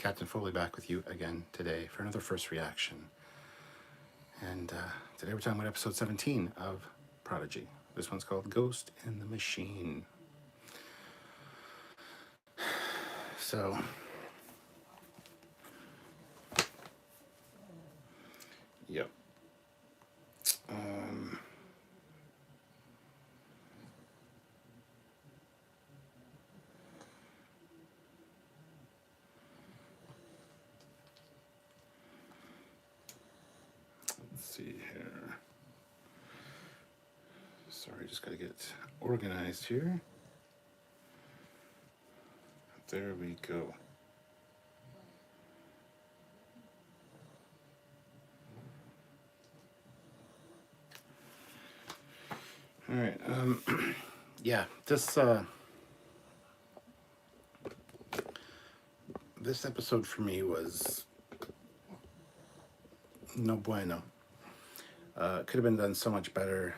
Captain Foley back with you again today for another first reaction. And today we're talking about episode 17 of Prodigy. This one's called Ghost in the Machine. So, yep. Let's see here. Sorry, just gotta get organized here. There we go. All right. Yeah, this episode for me was no bueno. It could have been done so much better,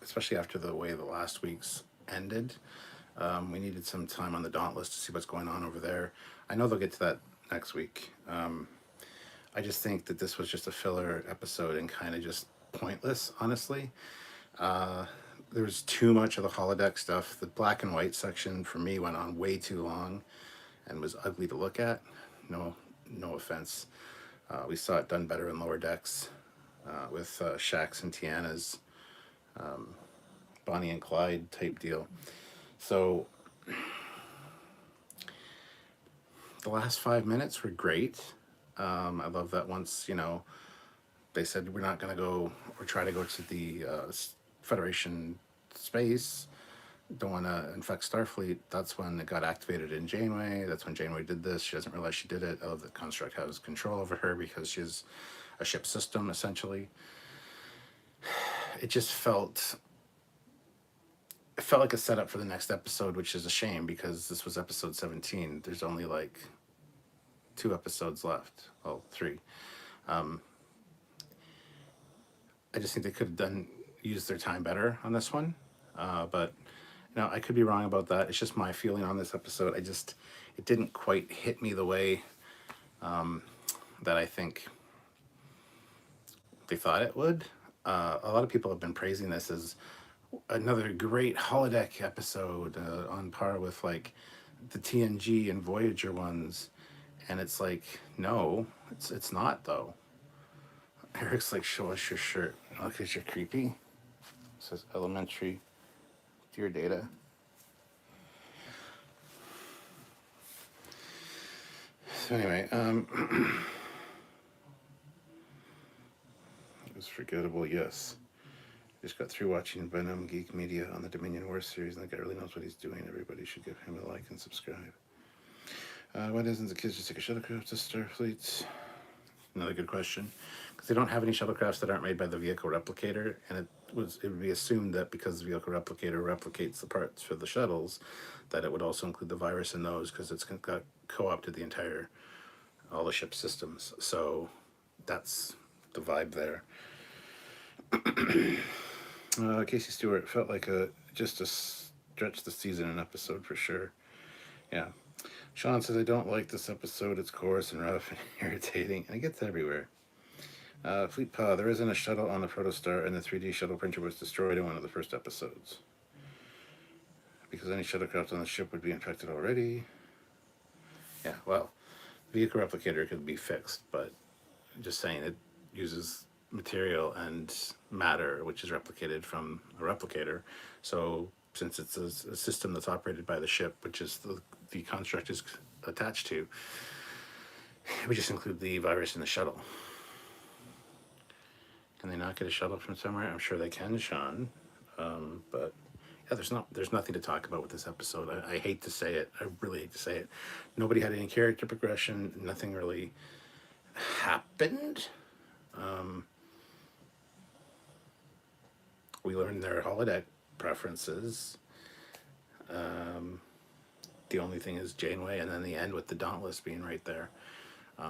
especially after the way the last week's ended. We needed some time on the Dauntless to see what's going on over there. I know they'll get to that next week. I just think that this was just a filler episode and kind of just pointless, honestly. There was too much of the holodeck stuff. The black and white section for me went on way too long and was ugly to look at. No offense. We saw it done better in lower decks with Shax and Tiana's Bonnie and Clyde type deal. So the last 5 minutes were great. I love that once, they said we're not going to go or try to go to the Federation space, don't want to infect Starfleet. That's when it got activated in Janeway. That's when Janeway did this. She doesn't realize she did it. Oh, the construct has control over her because she's a ship system, essentially. It just felt like a setup for the next episode, which is a shame because this was episode 17. There's only like 2 episodes left. Well, 3. I just think they could have used their time better on this one. But I could be wrong about that. It's just my feeling on this episode. It didn't quite hit me the way that I think they thought it would. A lot of people have been praising this as another great holodeck episode on par with like the TNG and Voyager ones. And it's like, no, it's not though. Eric's like, show us your shirt. Oh, because you're creepy. It says elementary. Dear Data. So anyway, it was forgettable, yes. Just got through watching Venom Geek Media on the Dominion Wars series, and the guy really knows what he's doing. Everybody should give him a like and subscribe. Why doesn't the kids just take a shuttlecraft to Starfleet? Another good question. Because they don't have any shuttlecrafts that aren't made by the vehicle replicator, and it would be assumed that because the vehicle replicator replicates the parts for the shuttles, that it would also include the virus in those because it's got co-opted all the ship systems. So that's the vibe there. Casey Stewart felt like just a stretch the season an episode for sure. Yeah. Sean says, I don't like this episode. It's coarse and rough and irritating, and it gets everywhere. Fleet Pa, there isn't a shuttle on the Protostar, and the 3D shuttle printer was destroyed in one of the first episodes. Because any shuttlecraft on the ship would be infected already. Yeah, well, vehicle replicator could be fixed, but I'm just saying it uses material and matter, which is replicated from a replicator. So since it's a system that's operated by the ship, which is the construct is attached to, we just include the virus in the shuttle. Can they not get a shuttle from somewhere? I'm sure they can, Sean. But yeah, there's nothing to talk about with this episode. I hate to say it. I really hate to say it. Nobody had any character progression. Nothing really happened. We learned their holodeck preferences. The only thing is Janeway, and then the end with the Dauntless being right there,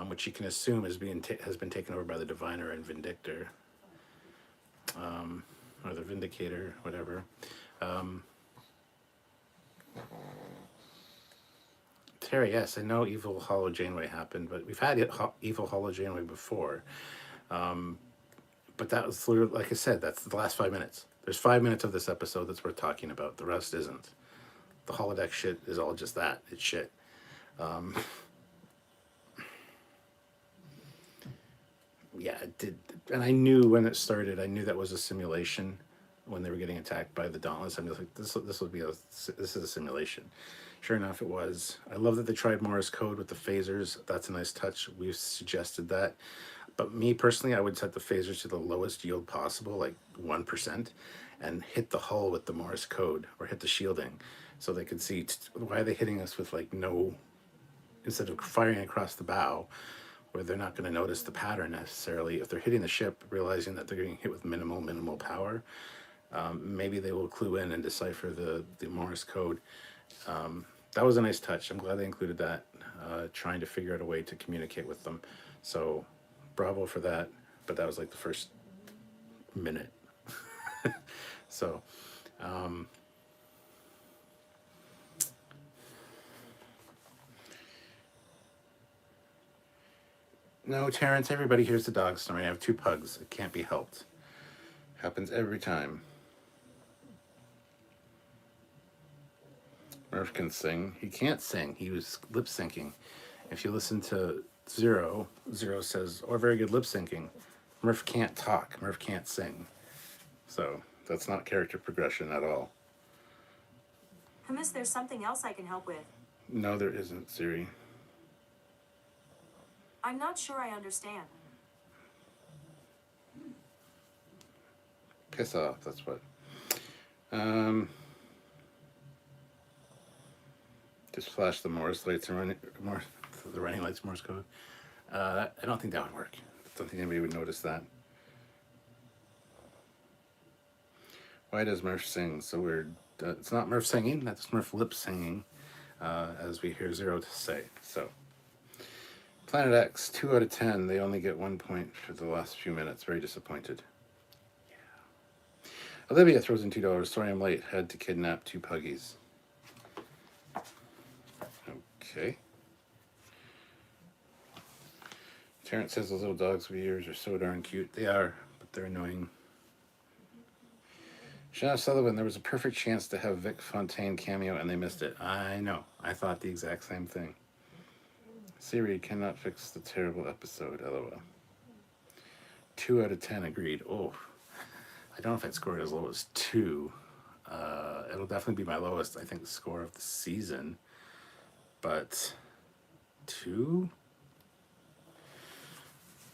which you can assume has been taken over by the Diviner and Vindictor, or the Vindicator, whatever. Terry, yes, I know Evil Hollow Janeway happened, but we've had Evil Hollow Janeway before. But that was literally, like I said, that's the last 5 minutes. There's 5 minutes of this episode that's worth talking about. The rest isn't. The holodeck shit is all just that. It's shit. Yeah, it did. And I knew when it started, I knew that was a simulation when they were getting attacked by the Dauntless. I'm just like, this is a simulation. Sure enough, it was. I love that they tried Morse code with the phasers. That's a nice touch. We've suggested that. But me personally, I would set the phasers to the lowest yield possible, like 1%, and hit the hull with the Morse code or hit the shielding so they could see why are they hitting us with like no, instead of firing across the bow, where they're not going to notice the pattern necessarily. If they're hitting the ship, realizing that they're getting hit with minimal power, maybe they will clue in and decipher the Morse code. That was a nice touch. I'm glad they included that, trying to figure out a way to communicate with them. So bravo for that. But that was like the first minute. So, no, Terrence, everybody hears the dog snoring. I have 2 pugs. It can't be helped. Happens every time. Murph can sing. He can't sing. He was lip syncing. If you listen to Zero says, or very good lip syncing. Murph can't talk. Murph can't sing. So that's not character progression at all. Miss, there's something else I can help with. No, there isn't, Siri. I'm not sure I understand. Piss off, that's what. Just flash the Morse lights and the running lights Morse code. I don't think that would work. I don't think anybody would notice that. Why does Murph sing so weird? It's not Murph singing, that's Murph lip singing, as we hear Zero to say. So, Planet X, 2 out of 10. They only get 1 point for the last few minutes. Very disappointed. Yeah. Olivia throws in $2. Sorry I'm late. Had to kidnap 2 puggies. Okay. Terrence says those little dogs with ears are so darn cute. They are, but they're annoying. Shanna Sullivan, there was a perfect chance to have Vic Fontaine cameo and they missed it. I know. I thought the exact same thing. Siri cannot fix the terrible episode, lol. 2 out of 10 agreed. Oh, I don't know if I'd score it as low as 2. It'll definitely be my lowest, I think, score of the season. But 2?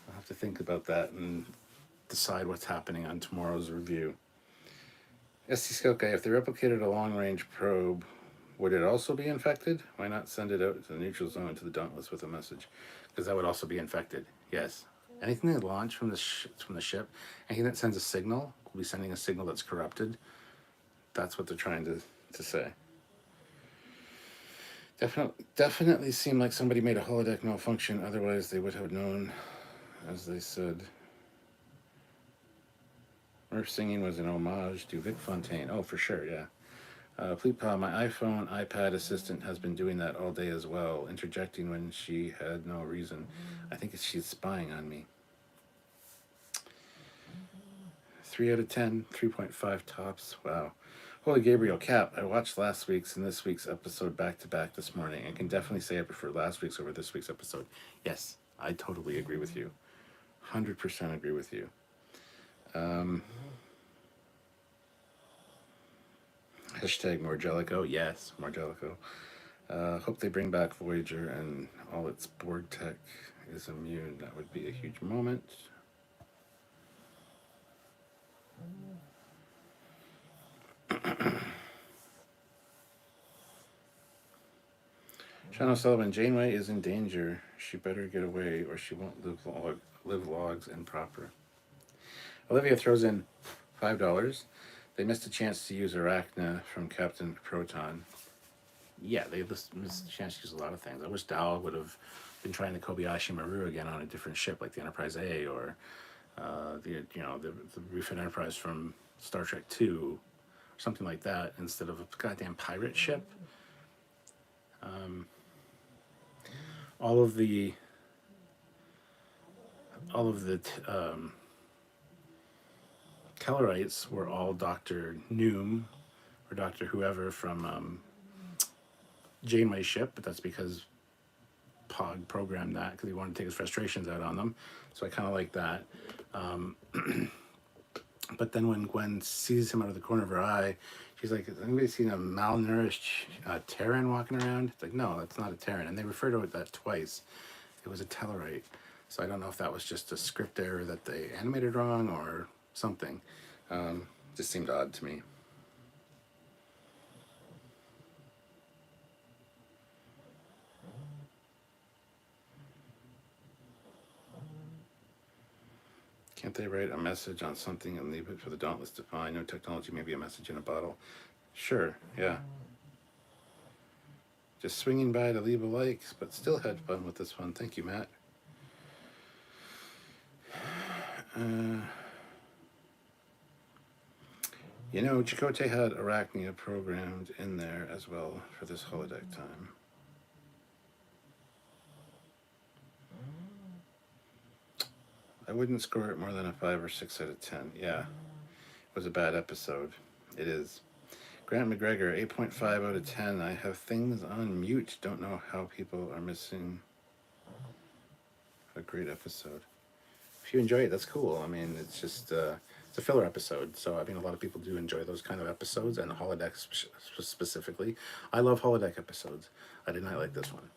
I'll have to think about that and decide what's happening on tomorrow's review. SC Scout Guy, if they replicated a long-range probe, would it also be infected? Why not send it out to the neutral zone to the Dauntless with a message? Because that would also be infected. Yes. Anything that launch from the ship, anything that sends a signal, will be sending a signal that's corrupted. That's what they're trying to say. Definitely seemed like somebody made a holodeck malfunction. Otherwise, they would have known, as they said. Murph singing was an homage to Vic Fontaine. Oh, for sure, yeah. Pleepa, my iPhone, iPad assistant has been doing that all day as well, interjecting when she had no reason. I think she's spying on me. 3 out of 10, 3.5 tops. Wow. Holy Gabriel, Cap, I watched last week's and this week's episode back-to-back this morning and can definitely say I prefer last week's over this week's episode. Yes, I totally agree with you. 100% agree with you. Hashtag more Jellico. Yes, more Jellico. Hope they bring back Voyager and all its Borg tech is immune. That would be a huge moment. Sean O'Sullivan, Janeway is in danger. She better get away or she won't live logs and proper. Olivia throws in $5. They missed a chance to use Arachna from Captain Proton. Yeah, they missed a chance to use a lot of things. I wish Dal would have been trying to Kobayashi Maru again on a different ship like the Enterprise A or the refit Enterprise from Star Trek II, or something like that, instead of a goddamn pirate ship. all of the Tellarites were all Dr. Noom or Dr. Whoever from Janeway ship, but that's because Pog programmed that because he wanted to take his frustrations out on them. So I kind of like that. But then when Gwen sees him out of the corner of her eye, she's like, has anybody seen a malnourished Terran walking around? It's like, no, that's not a Terran. And they refer to it that twice. It was a Tellarite. So I don't know if that was just a script error that they animated wrong or something. Just seemed odd to me. Can't they write a message on something and leave it for the Dauntless to find? No technology, maybe a message in a bottle. Sure, yeah. Just swinging by to leave a like, but still had fun with this one. Thank you, Matt. You know, Chakotay had Arachnia programmed in there as well for this holodeck time. I wouldn't score it more than a 5 or 6 out of 10. Yeah, it was a bad episode. It is. Grant McGregor, 8.5 out of 10. I have things on mute. Don't know how people are missing a great episode. If you enjoy it, that's cool. I mean, it's just it's a filler episode. So I mean, a lot of people do enjoy those kind of episodes, and holodeck specifically. I love holodeck episodes. I did not like this one.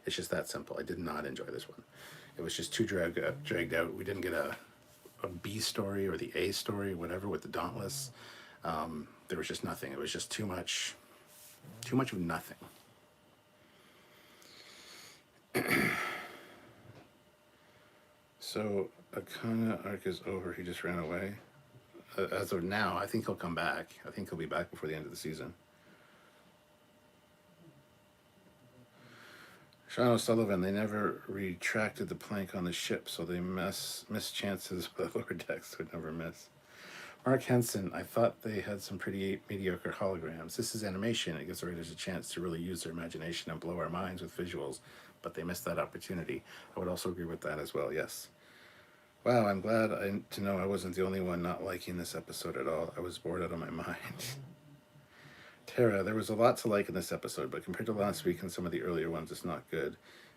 It's just that simple. I did not enjoy this one. It was just too dragged out. We didn't get a B story or the A story, whatever, with the Dauntless. There was just nothing. It was just too much of nothing. So Akana arc is over. He just ran away. As of now, I think he'll come back. I think he'll be back before the end of the season. Sean O'Sullivan, they never retracted the plank on the ship, so they miss chances with lower decks would never miss. Mark Henson, I thought they had some pretty mediocre holograms. This is animation. It gives the writers a chance to really use their imagination and blow our minds with visuals, but they missed that opportunity. I would also agree with that as well, yes. Wow, I'm glad to know I wasn't the only one not liking this episode at all. I was bored out of my mind. Tara, there was a lot to like in this episode, but compared to last week and some of the earlier ones, it's not good.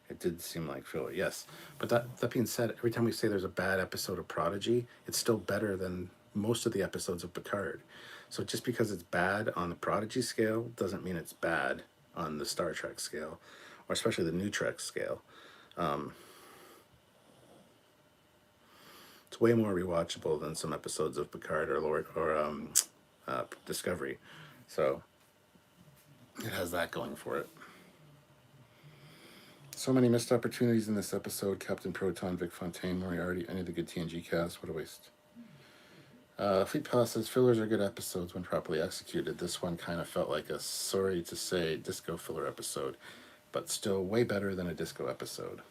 It did seem like filler, yes. But that being said, every time we say there's a bad episode of Prodigy, it's still better than most of the episodes of Picard. So just because it's bad on the Prodigy scale doesn't mean it's bad on the Star Trek scale, or especially the New Trek scale. It's way more rewatchable than some episodes of Picard or Discovery. So it has that going for it. So many missed opportunities in this episode. Captain Proton, Vic Fontaine, Moriarty, any of the good TNG cast. What a waste. Fleet Palace says fillers are good episodes when properly executed. This one kind of felt like a sorry to say disco filler episode, but still way better than a disco episode.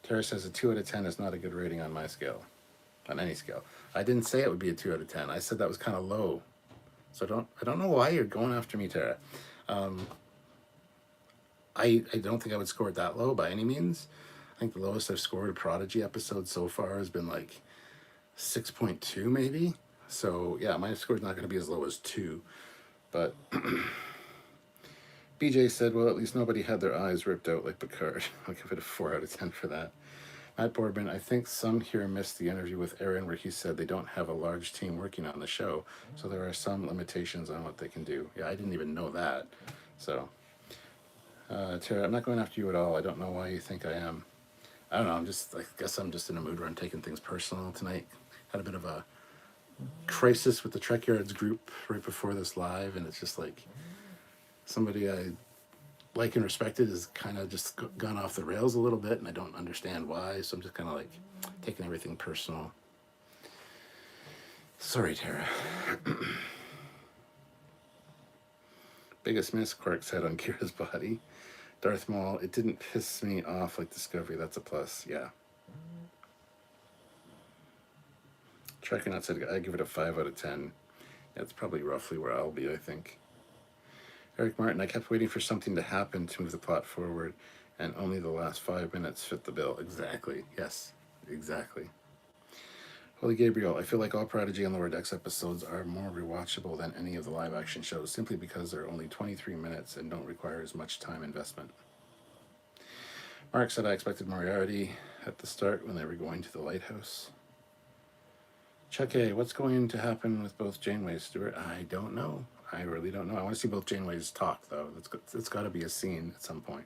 Tara says a 2 out of 10 is not a good rating on my scale, on any scale. I didn't say it would be a 2 out of 10. I said that was kind of low. So I don't know why you're going after me, Tara. I don't think I would score it that low by any means. I think the lowest I've scored a Prodigy episode so far has been like 6.2 maybe. So yeah, my score's not going to be as low as 2. But BJ said, well, at least nobody had their eyes ripped out like Picard. I'll give it a 4 out of 10 for that. Matt Boardman, I think some here missed the interview with Aaron where he said they don't have a large team working on the show, so there are some limitations on what they can do. Yeah, I didn't even know that. So, Tara, I'm not going after you at all. I don't know why you think I am. I don't know, I guess I'm just in a mood where I'm taking things personal tonight. Had a bit of a crisis with the Trekyards group right before this live, and it's just like somebody I like and respected has kind of just gone off the rails a little bit, and I don't understand why, so I'm just kind of like taking everything personal. Sorry, Tara. Biggest miss, Quark's head on Kira's body. Darth Maul, it didn't piss me off like Discovery, that's a plus, yeah. Trekyards said I give it a 5 out of 10. That's probably roughly where I'll be, I think. Eric Martin, I kept waiting for something to happen to move the plot forward. and only the last 5 minutes fit the bill. Exactly. Yes, exactly. Holy Gabriel, I feel like all Prodigy and Lower Decks episodes are more rewatchable than any of the live action shows simply because they're only 23 minutes and don't require as much time investment. Mark said I expected Moriarty at the start when they were going to the lighthouse. Chuck A, what's going to happen with both Janeways, Stuart? I don't know. I really don't know. I want to see both Janeways talk, though. It's got to be a scene at some point.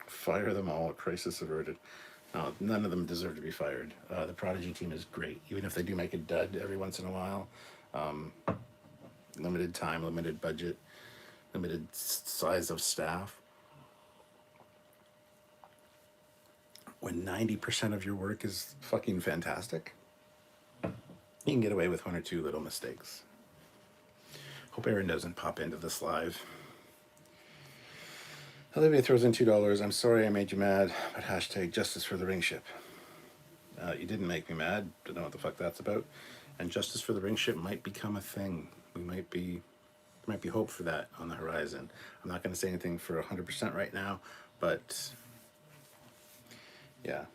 Fire them all, crisis averted. No, none of them deserve to be fired. The Prodigy team is great, even if they do make a dud every once in a while. Limited time, limited budget, limited size of staff. When 90% of your work is fucking fantastic, you can get away with one or two little mistakes. Hope Aaron doesn't pop into this live. Olivia throws in $2. I'm sorry I made you mad, but hashtag justice for the ring ship. You didn't make me mad. Don't know what the fuck that's about. And justice for the ring ship might become a thing. There might be hope for that on the horizon. I'm not going to say anything for 100% right now, but yeah.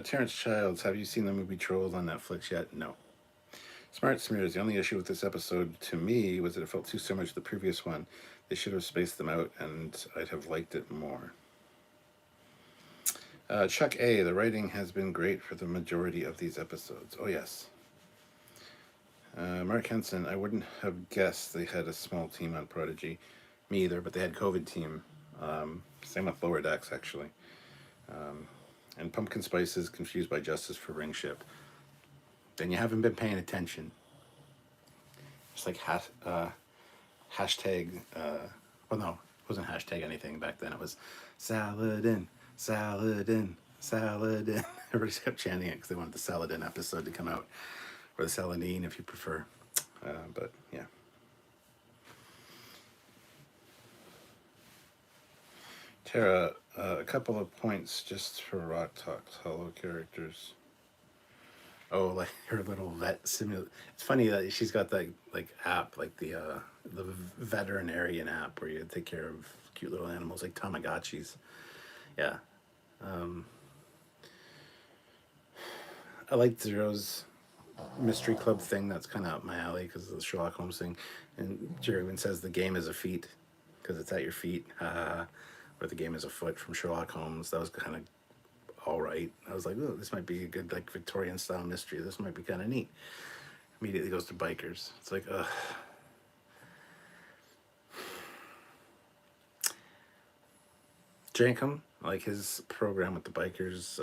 Terrence Childs, have you seen the movie Trolls on Netflix yet? No. Smart Smears, the only issue with this episode to me was that it felt too similar to the previous one. They should have spaced them out and I'd have liked it more. Chuck A, the writing has been great for the majority of these episodes. Oh, yes. Mark Henson, I wouldn't have guessed they had a small team on Prodigy. Me either, but they had COVID team. Same with Lower Decks, actually. And Pumpkin Spice is confused by Justice for Ring Ship. Then you haven't been paying attention. It's like hashtag, well, no, it wasn't hashtag anything back then. It was Saladin, Saladin, Saladin. Everybody kept chanting it because they wanted the Saladin episode to come out. Or the Saladin, if you prefer. But, yeah. Tara, a couple of points just for Rock Talk's hollow characters. Oh, like her little vet simulator. It's funny that she's got that like app, like the veterinarian app where you take care of cute little animals like Tamagotchis. Yeah. I like Zero's mystery club thing. That's kind of up my alley because of the Sherlock Holmes thing. And Jerry even says the game is a feet because it's at your feet. Or the game is afoot from Sherlock Holmes. That was kind of all right. I was like, oh, this might be a good like Victorian style mystery. This might be kind of neat. Immediately goes to bikers. It's like, ugh. Jankum, like his program with the bikers,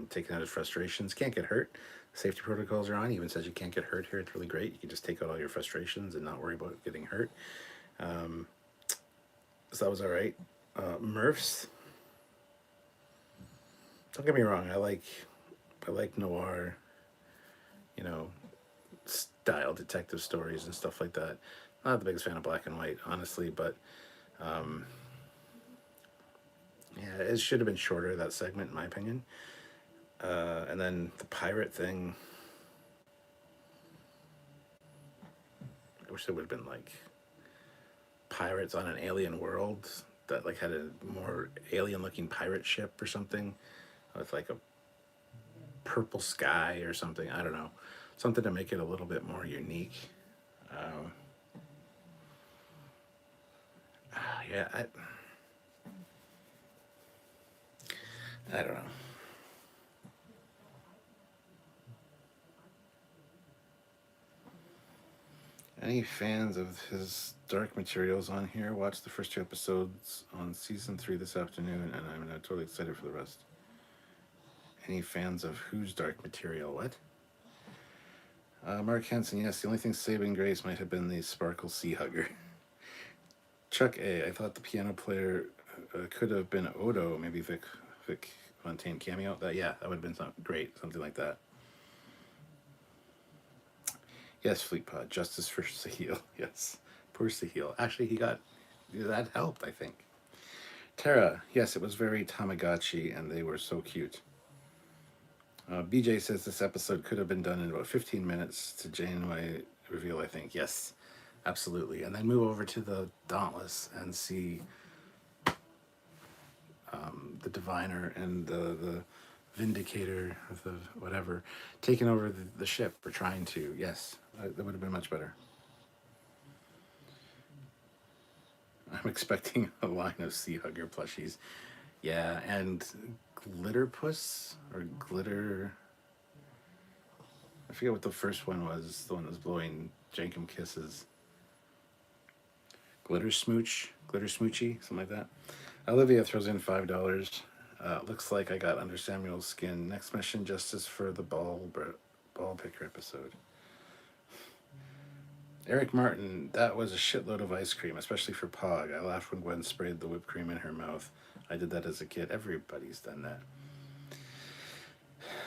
taking out his frustrations. Can't get hurt. Safety protocols are on. He even says you can't get hurt here. It's really great. You can just take out all your frustrations and not worry about getting hurt. So that was all right. Murphs. Don't get me wrong. I like noir, style detective stories and stuff like that. Not the biggest fan of black and white, honestly, but yeah, it should have been shorter, that segment, in my opinion. And then the pirate thing. I wish there would have been like pirates on an alien world that like had a more alien-looking pirate ship or something with like a purple sky or something. I don't know, something to make it a little bit more unique. Yeah, I don't know. Any fans of his Dark Materials on here? Watch the first 2 episodes on season 3 this afternoon, and I'm totally excited for the rest. Any fans of whose Dark Material? What? Mark Henson, yes, the only thing saving grace might have been the Sparkle Sea Hugger. Chuck A, I thought the piano player could have been Odo, maybe Vic Fontaine cameo. That would have been great, something like that. Yes, Fleetpod, justice for Sahil. Yes, poor Sahil. Actually, that helped, I think. Tara, yes, it was very Tamagotchi, and they were so cute. BJ says this episode could have been done in about 15 minutes to Janeway reveal, I think. Yes, absolutely. And then move over to the Dauntless and see the Diviner and the Vindicator, of the whatever, taking over the ship, or trying to. Yes, that would have been much better. I'm expecting a line of Sea Hugger plushies. Yeah, and Glitter Puss or Glitter. I forget what the first one was. The one that was blowing Jankum kisses. Glitter Smooch, Glitter Smoochy, something like that. Olivia throws in $5. Looks like I got under Samuel's skin. Next mission, justice for the ball picker episode. Eric Martin, that was a shitload of ice cream, especially for Pog. I laughed when Gwen sprayed the whipped cream in her mouth. I did that as a kid. Everybody's done that.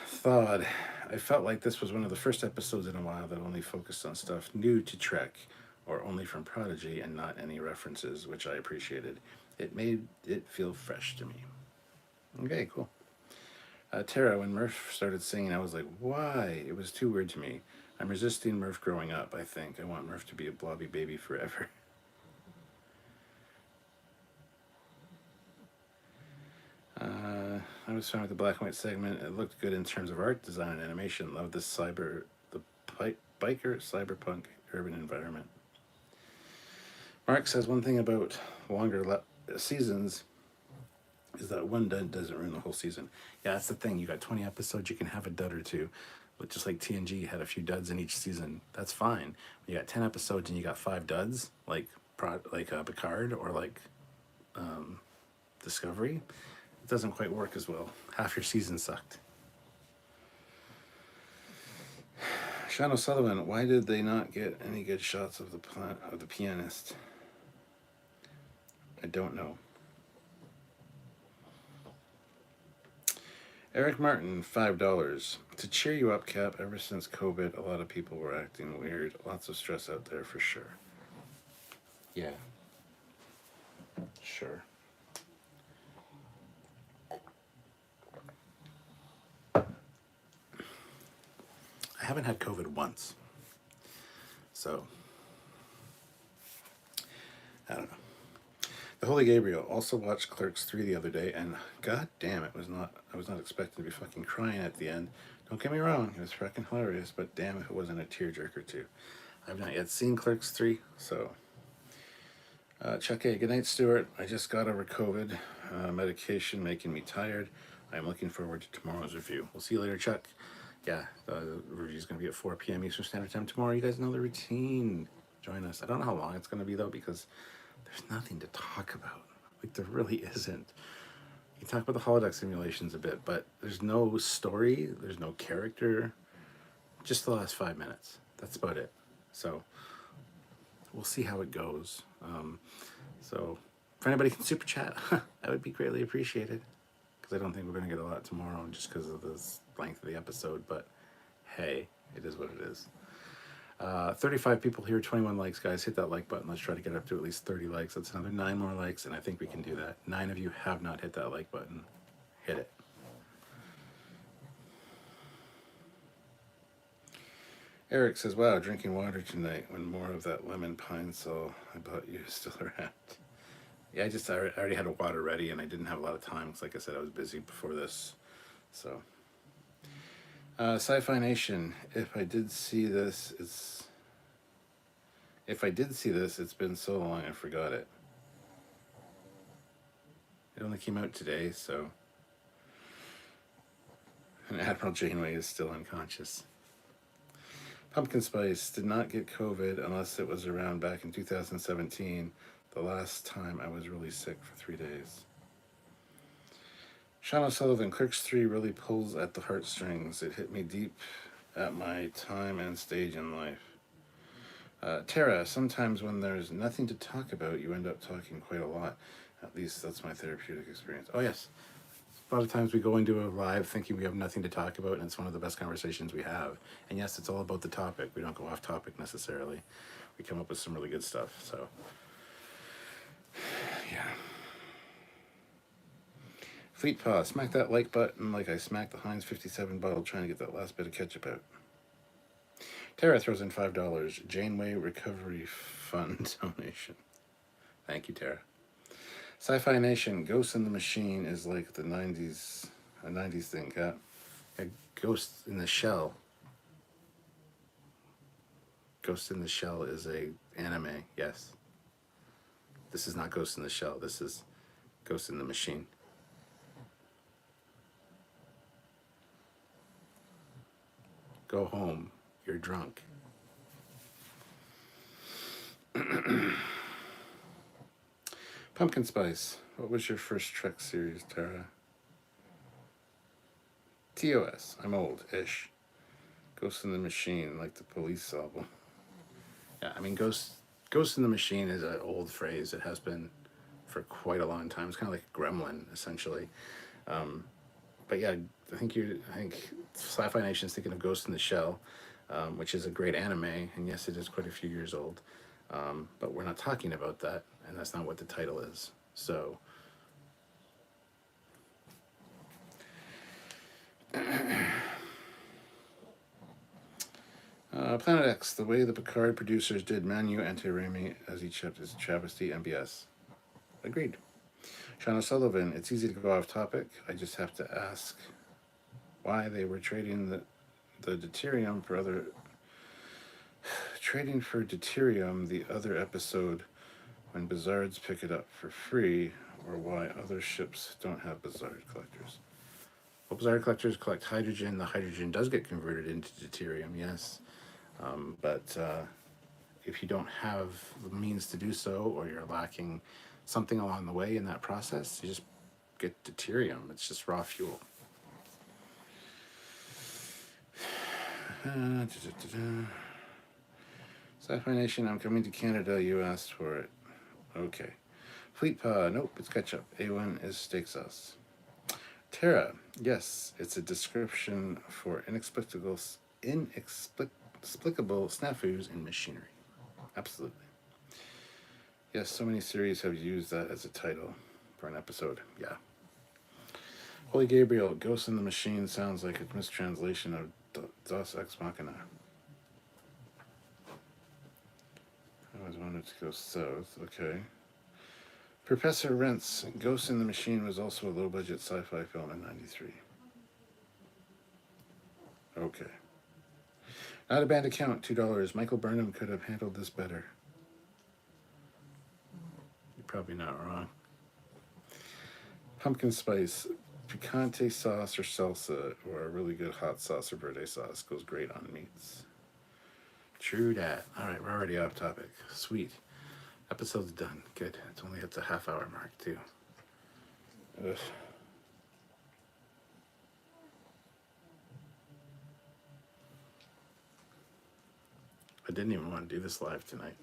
Thawed. I felt like this was one of the first episodes in a while that only focused on stuff new to Trek, or only from Prodigy, and not any references, which I appreciated. It made it feel fresh to me. Okay, cool. Tara, when Murph started singing, I was like, why? It was too weird to me. I'm resisting Murph growing up, I think. I want Murph to be a blobby baby forever. I was fine with the black and white segment. It looked good in terms of art design and animation. Loved the biker cyberpunk urban environment. Mark says one thing about longer seasons is that one dud doesn't ruin the whole season. Yeah, that's the thing. You got 20 episodes, you can have a dud or two. But just like TNG had a few duds in each season, that's fine. When you got 10 episodes and you got 5 duds, like Picard or like Discovery, it doesn't quite work as well. Half your season sucked. Sean O'Sullivan, why did they not get any good shots of the pianist? I don't know. Eric Martin, $5. To cheer you up, Cap, ever since COVID, a lot of people were acting weird. Lots of stress out there for sure. Yeah. Sure. I haven't had COVID once. So, I don't know. The Holy Gabriel also watched Clerks 3 the other day, and god damn, I was not expecting to be fucking crying at the end. Don't get me wrong, it was fucking hilarious, but damn if it wasn't a tearjerker or two. I've not yet seen Clerks 3, so. Chuck A, good night, Stuart. I just got over COVID. Medication making me tired. I'm looking forward to tomorrow's review. We'll see you later, Chuck. Yeah, the review's going to be at 4 p.m. Eastern Standard Time tomorrow. You guys know the routine. Join us. I don't know how long it's going to be, though, because there's nothing to talk about. Like, there really isn't. You talk about the holodeck simulations a bit, but there's no story, there's no character, just the last 5 minutes. That's about it. So, we'll see how it goes. So, if anybody can super chat, that would be greatly appreciated. Because I don't think we're going to get a lot tomorrow just because of the length of the episode, but hey, it is what it is. 35 people here, 21 likes, guys. Hit that like button. Let's try to get up to at least 30 likes. That's another 9 more likes, and I think we can do that. 9 of you have not hit that like button. Hit it. Eric says, wow, drinking water tonight when more of that lemon pine sol I bought you is still around. Yeah, I already had a water ready, and I didn't have a lot of time because, like I said, I was busy before this. So, Sci-Fi Nation, if I did see this, it's been so long I forgot it. It only came out today, so. And Admiral Janeway is still unconscious. Pumpkin Spice did not get COVID unless it was around back in 2017, the last time I was really sick for 3 days. Sean O'Sullivan, Clerks 3 really pulls at the heartstrings. It hit me deep at my time and stage in life. Tara, sometimes when there's nothing to talk about, you end up talking quite a lot. At least that's my therapeutic experience. Oh, yes. A lot of times we go into a live thinking we have nothing to talk about, and it's one of the best conversations we have. And yes, it's all about the topic. We don't go off topic necessarily. We come up with some really good stuff. So, yeah. Fleet Paw, smack that like button like I smacked the Heinz 57 bottle trying to get that last bit of ketchup out. Tara throws in $5. Janeway Recovery Fund donation. Thank you, Tara. Sci-Fi Nation, Ghost in the Machine is like the 90s, a 90s thing, Cat. A Ghost in the Shell. Ghost in the Shell is a anime, yes. This is not Ghost in the Shell, this is Ghost in the Machine. Go home, you're drunk. Pumpkin Spice, what was your first Trek series, Tara? TOS, I'm old-ish. Ghost in the Machine, like the Police album. Yeah, I mean, Ghost in the Machine is an old phrase. It has been for quite a long time. It's kind of like Gremlin, essentially. But yeah, I think Sci-Fi Nation is thinking of Ghost in the Shell, which is a great anime, and yes, it is quite a few years old. But we're not talking about that, and that's not what the title is. So, Planet X, the way the Picard producers did Manu Anti-Rami as each episode is travesty MBS. Agreed. Sean O'Sullivan, it's easy to go off topic. I just have to ask why they were trading the deuterium for other... Trading for deuterium the other episode when Bizards pick it up for free, or why other ships don't have Bizard collectors. Well, Bizard collectors collect hydrogen. The hydrogen does get converted into deuterium, yes. But if you don't have the means to do so, or you're lacking something along the way in that process, you just get deuterium. It's just raw fuel. Sci-Fi Nation, I'm coming to Canada. You asked for it. Okay. Fleet Paw, nope, it's ketchup. A1 is steak sauce. Tara, yes, it's a description for inexplicable snafus in machinery. Absolutely. Yes, so many series have used that as a title for an episode. Yeah. Holy Gabriel, Ghost in the Machine sounds like a mistranslation of Dos Ex Machina. I always wanted to go south. Okay. Professor Rents, Ghost in the Machine was also a low-budget sci-fi film in '93. Okay. Not a bad account, $2. Michael Burnham could have handled this better. You're probably not wrong. Pumpkin Spice, picante sauce or salsa, or a really good hot sauce or verde sauce goes great on meats. True that. All right, we're already off topic. Sweet. Episode's done. Good. It's only at the half-hour mark, too. Ugh. I didn't even want to do this live tonight,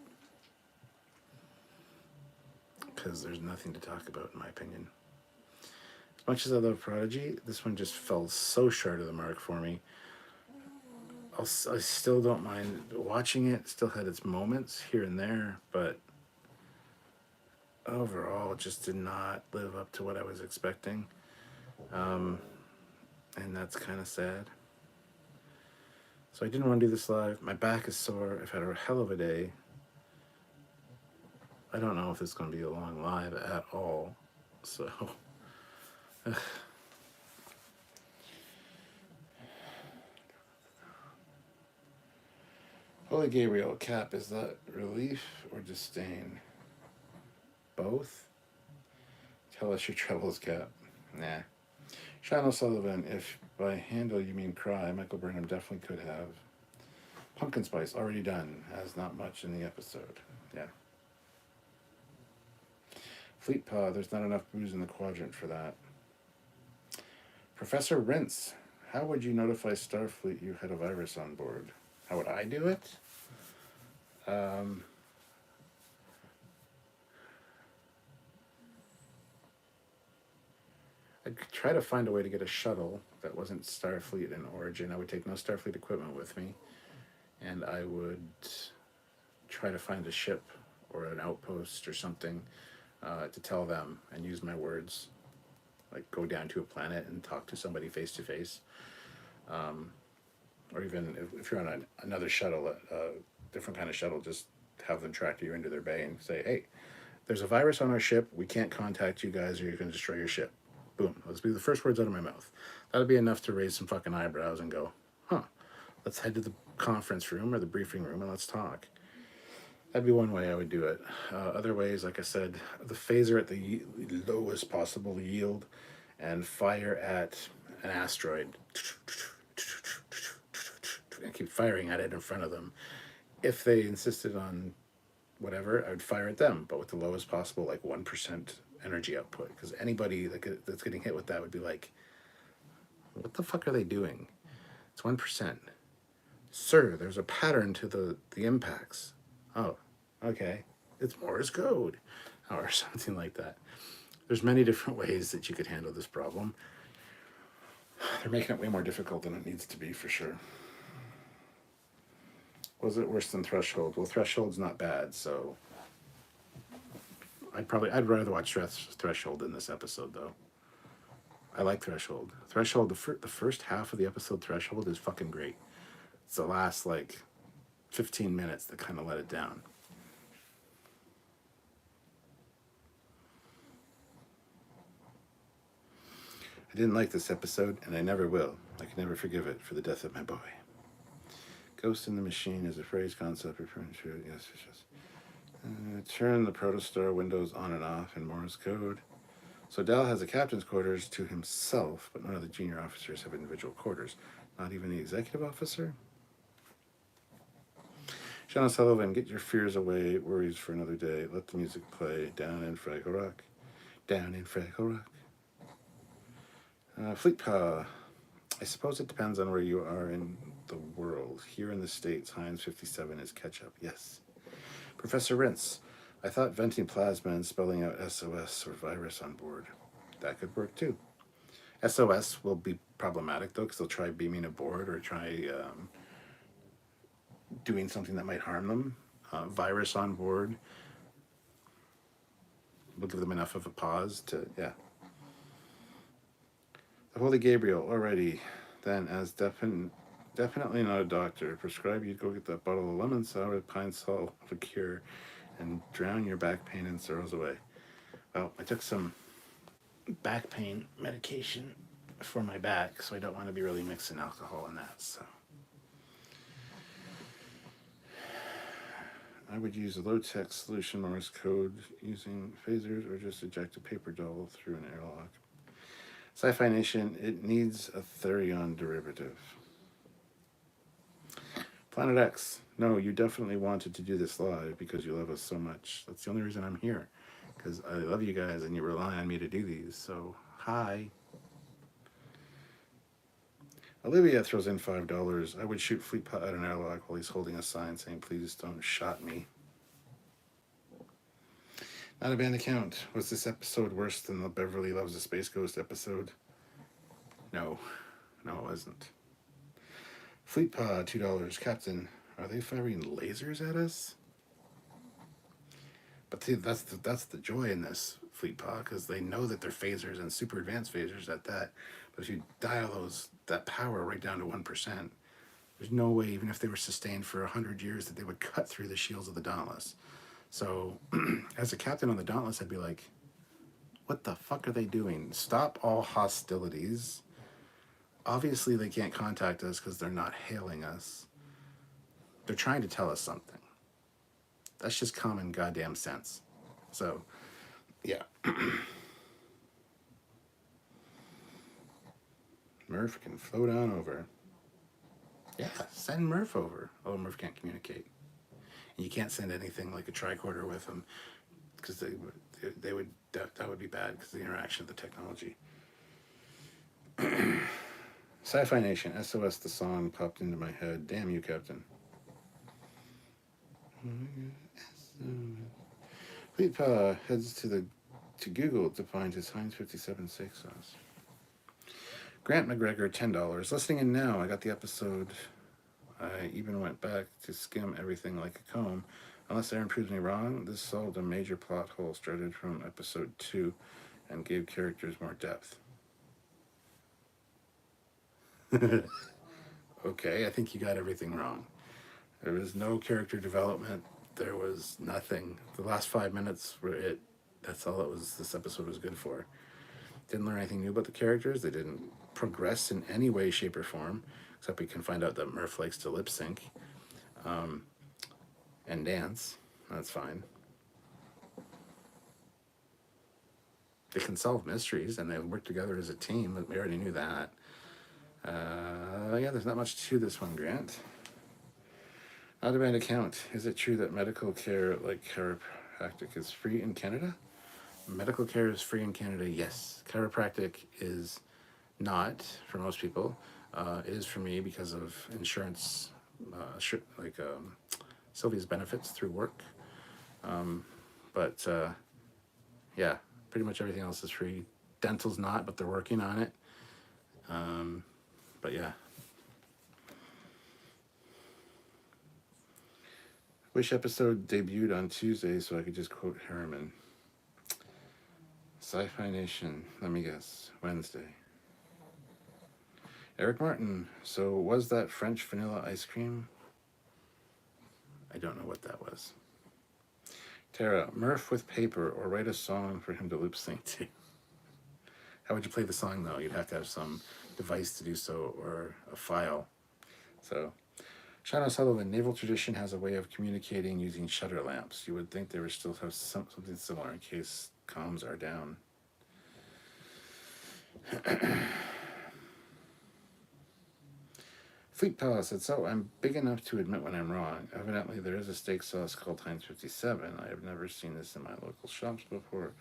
because there's nothing to talk about, in my opinion. As much as I love Prodigy, this one just fell so short of the mark for me. I still don't mind watching it. Still had its moments here and there, but overall it just did not live up to what I was expecting. And that's kind of sad. So I didn't want to do this live. My back is sore. I've had a hell of a day. I don't know if it's going to be a long live at all. So... Holy Gabriel, Cap, is that relief or disdain? Both? Tell us your troubles, Cap. Nah. Sean O'Sullivan, if by handle you mean cry, Michael Burnham definitely could have. Pumpkin Spice, already done, has not much in the episode. Yeah. Fleet Paw, there's not enough booze in the quadrant for that. Professor Rince, how would you notify Starfleet you had a virus on board? How would I do it? I'd try to find a way to get a shuttle that wasn't Starfleet in origin. I would take no Starfleet equipment with me, and I would try to find a ship or an outpost or something to tell them and use my words. Like go down to a planet and talk to somebody face to face. or even if you're on another shuttle, a different kind of shuttle, just have them track you into their bay and say, hey, there's a virus on our ship. We can't contact you guys or you're going to destroy your ship. Boom. Those would be the first words out of my mouth. That'd be enough to raise some fucking eyebrows and go, huh, let's head to the conference room or the briefing room and let's talk. That'd be one way I would do it. Other ways, like I said, the phaser at the lowest possible yield and fire at an asteroid. And keep firing at it in front of them. If they insisted on whatever, I would fire at them, but with the lowest possible, like 1% energy output. Because anybody that's getting hit with that would be like, what the fuck are they doing? It's 1%. Sir, there's a pattern to the impacts. Oh, okay. It's Morse code. Or something like that. There's many different ways that you could handle this problem. They're making it way more difficult than it needs to be, for sure. Was it worse than Threshold? Well, Threshold's not bad, so I'd rather watch Threshold than this episode, though. I like Threshold. Threshold, the first half of the episode Threshold is fucking great. It's the last, like, 15 minutes that kind of let it down. I didn't like this episode, and I never will. I can never forgive it for the death of my boy. Ghost in the Machine is a phrase concept referring to, yes. Turn the protostar windows on and off in Morse code. So Dal has a captain's quarters to himself, but none of the junior officers have individual quarters. Not even the executive officer? Sean Sullivan, get your fears away, worries for another day. Let the music play. Down in Fraggle Rock. Down in Fraggle Rock. Fleet Paw. I suppose it depends on where you are in the world. Here in the States, Heinz 57 is ketchup. Yes. Professor Rince. I thought venting plasma and spelling out SOS or virus on board. That could work too. SOS will be problematic though, because they'll try beaming aboard or try doing something that might harm them. Virus on board will give them enough of a pause to, yeah. The Holy Gabriel, already. Then, as definitely not a doctor, prescribe you go get that bottle of lemon sour with pine salt liqueur and drown your back pain and sorrows away. Well, I took some back pain medication for my back, so I don't want to be really mixing alcohol in that, so. I would use a low-tech solution Morse code using phasers or just eject a paper doll through an airlock. Sci-Fi Nation, it needs a Therion derivative. Planet X, no, you definitely wanted to do this live because you love us so much. That's the only reason I'm here, because I love you guys and you rely on me to do these, so hi. Olivia throws in $5. I would shoot Fleetpot at an airlock while he's holding a sign saying, please don't shot me. Not a band account. Was this episode worse than the Beverly Loves a Space Ghost episode? No, it wasn't. Fleetpod, $2. Captain, are they firing lasers at us? But see, that's the joy in this Fleetpod, because they know that they're phasers and super advanced phasers at that. But if you dial that power right down to 1%, there's no way, even if they were sustained for 100 years, that they would cut through the shields of the Dauntless. So, as a captain on the Dauntless, I'd be like, what the fuck are they doing? Stop all hostilities. Obviously, they can't contact us because they're not hailing us. They're trying to tell us something. That's just common goddamn sense. So, yeah. Murph can float on over. Yeah, send Murph over. Oh, Murph can't communicate. And you can't send anything like a tricorder with them because that would be bad because of the interaction of the technology. Sci-Fi Nation, SOS, the song popped into my head. Damn you, Captain. Fleetpaw heads to Google to find his Heinz 57 steak sauce. Grant McGregor, $10. Listening in now, I got the episode. I even went back to skim everything like a comb. Unless Aaron proves me wrong, this solved a major plot hole started from episode 2 and gave characters more depth. okay, I think you got everything wrong. There was no character development. There was nothing. The last 5 minutes were it. That's all it was. This episode was good for. Didn't learn anything new about the characters. They didn't progress in any way, shape, or form, except we can find out that Murph likes to lip sync and dance. That's fine. They can solve mysteries and they work together as a team. We already knew that. Yeah, there's not much to this one, Grant. Out of band account. Is it true that medical care like chiropractic is free in Canada? Medical care is free in Canada, yes. Chiropractic is not for most people. It is for me because of insurance, Sylvia's benefits through work. But yeah, pretty much everything else is free. Dental's not, but they're working on it. But yeah. Wish episode debuted on Tuesday so I could just quote Harriman. Sci-Fi Nation, let me guess, Wednesday. Eric Martin, so was that French vanilla ice cream? I don't know what that was. Tara, Murph with paper or write a song for him to lip sync to. How would you play the song though? You'd have to have some device to do so or a file. So, Sean O'Sullivan, naval tradition has a way of communicating using shutter lamps. You would think they would still have something similar in case comms are down. Fleet Palace said, so I'm big enough to admit when I'm wrong. Evidently, there is a steak sauce called Heinz 57. I have never seen this in my local shops before.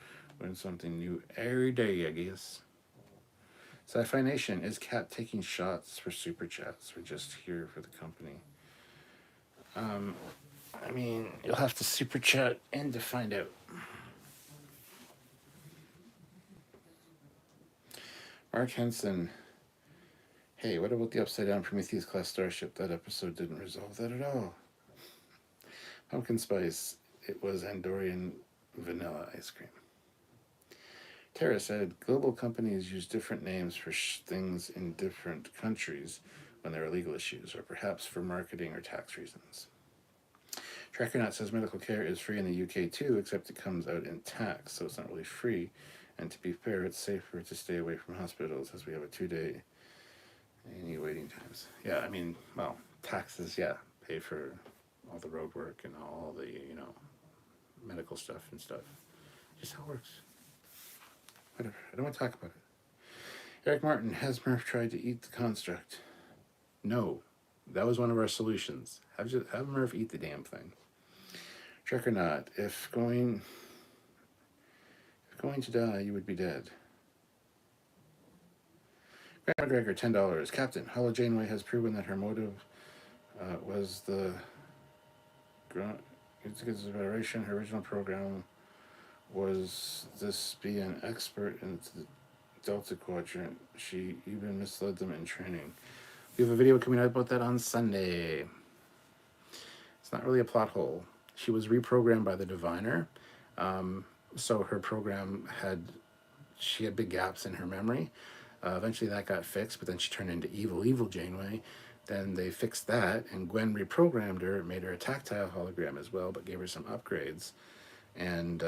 Learn something new every day, I guess. Sci-Fi Nation, is Kat taking shots for super chats or just here for the company? I mean, you'll have to super chat and to find out. Mark Henson, hey, what about the upside down Prometheus class starship? That episode didn't resolve that at all. Pumpkin Spice, it was Andorian vanilla ice cream. Tara said, global companies use different names for things in different countries when there are legal issues, or perhaps for marketing or tax reasons. Trekyards says medical care is free in the UK too, except it comes out in tax, so it's not really free. And to be fair, it's safer to stay away from hospitals as we have a 2-day any waiting times. Yeah, I mean, well, taxes, yeah, pay for all the road work and all the, medical stuff and stuff. Just how it works. Whatever, I don't want to talk about it. Eric Martin, has Murph tried to eat the construct? No, that was one of our solutions. Have Murph eat the damn thing. Trek or not, if going to die, you would be dead. Grant McGregor, $10. Captain, Hollow Janeway has proven that her motive was the Federation. Her original program was this be an expert in the Delta Quadrant. She even misled them in training. We have a video coming out about that on Sunday. It's not really a plot hole. She was reprogrammed by the Diviner. So her program she had big gaps in her memory. Eventually that got fixed, but then she turned into evil Janeway. Then they fixed that, and Gwen reprogrammed her, made her a tactile hologram as well, but gave her some upgrades. And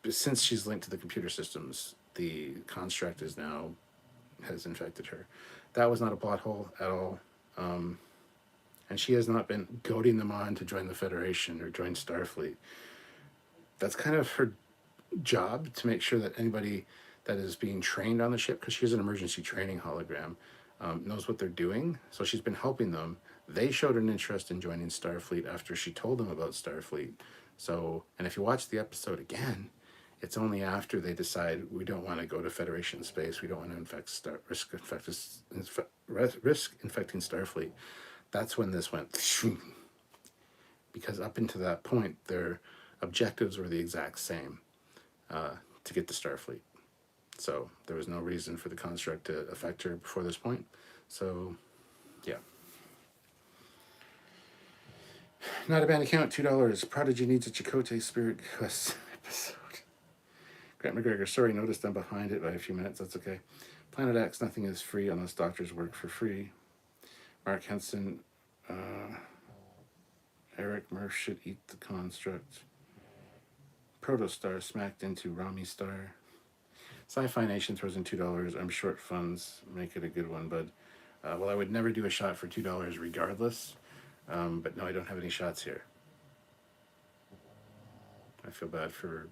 since she's linked to the computer systems, the construct has infected her. That was not a plot hole at all. And she has not been goading them on to join the Federation or join Starfleet. That's kind of her job, to make sure that anybody that is being trained on the ship, because she's an emergency training hologram, knows what they're doing. So she's been helping them. They showed an interest in joining Starfleet after she told them about Starfleet. So, and if you watch the episode again, it's only after they decide we don't want to go to Federation space, we don't want to risk infecting Starfleet. That's when this went, because up until that point, their objectives were the exact same, to get to Starfleet. So there was no reason for the construct to affect her before this point. So, yeah. Not a bad account, $2. Prodigy needs a Chakotay Spirit Quest episode. Grant McGregor, sorry, noticed I'm behind it by a few minutes. That's okay. Planet X, nothing is free unless doctors work for free. Mark Henson, Eric Murph should eat the construct. Protostar smacked into Rami Star. Sci-Fi Nation throws in $2. I'm short funds. Make it a good one, bud. Well, I would never do a shot for $2 regardless. But no, I don't have any shots here. I feel bad for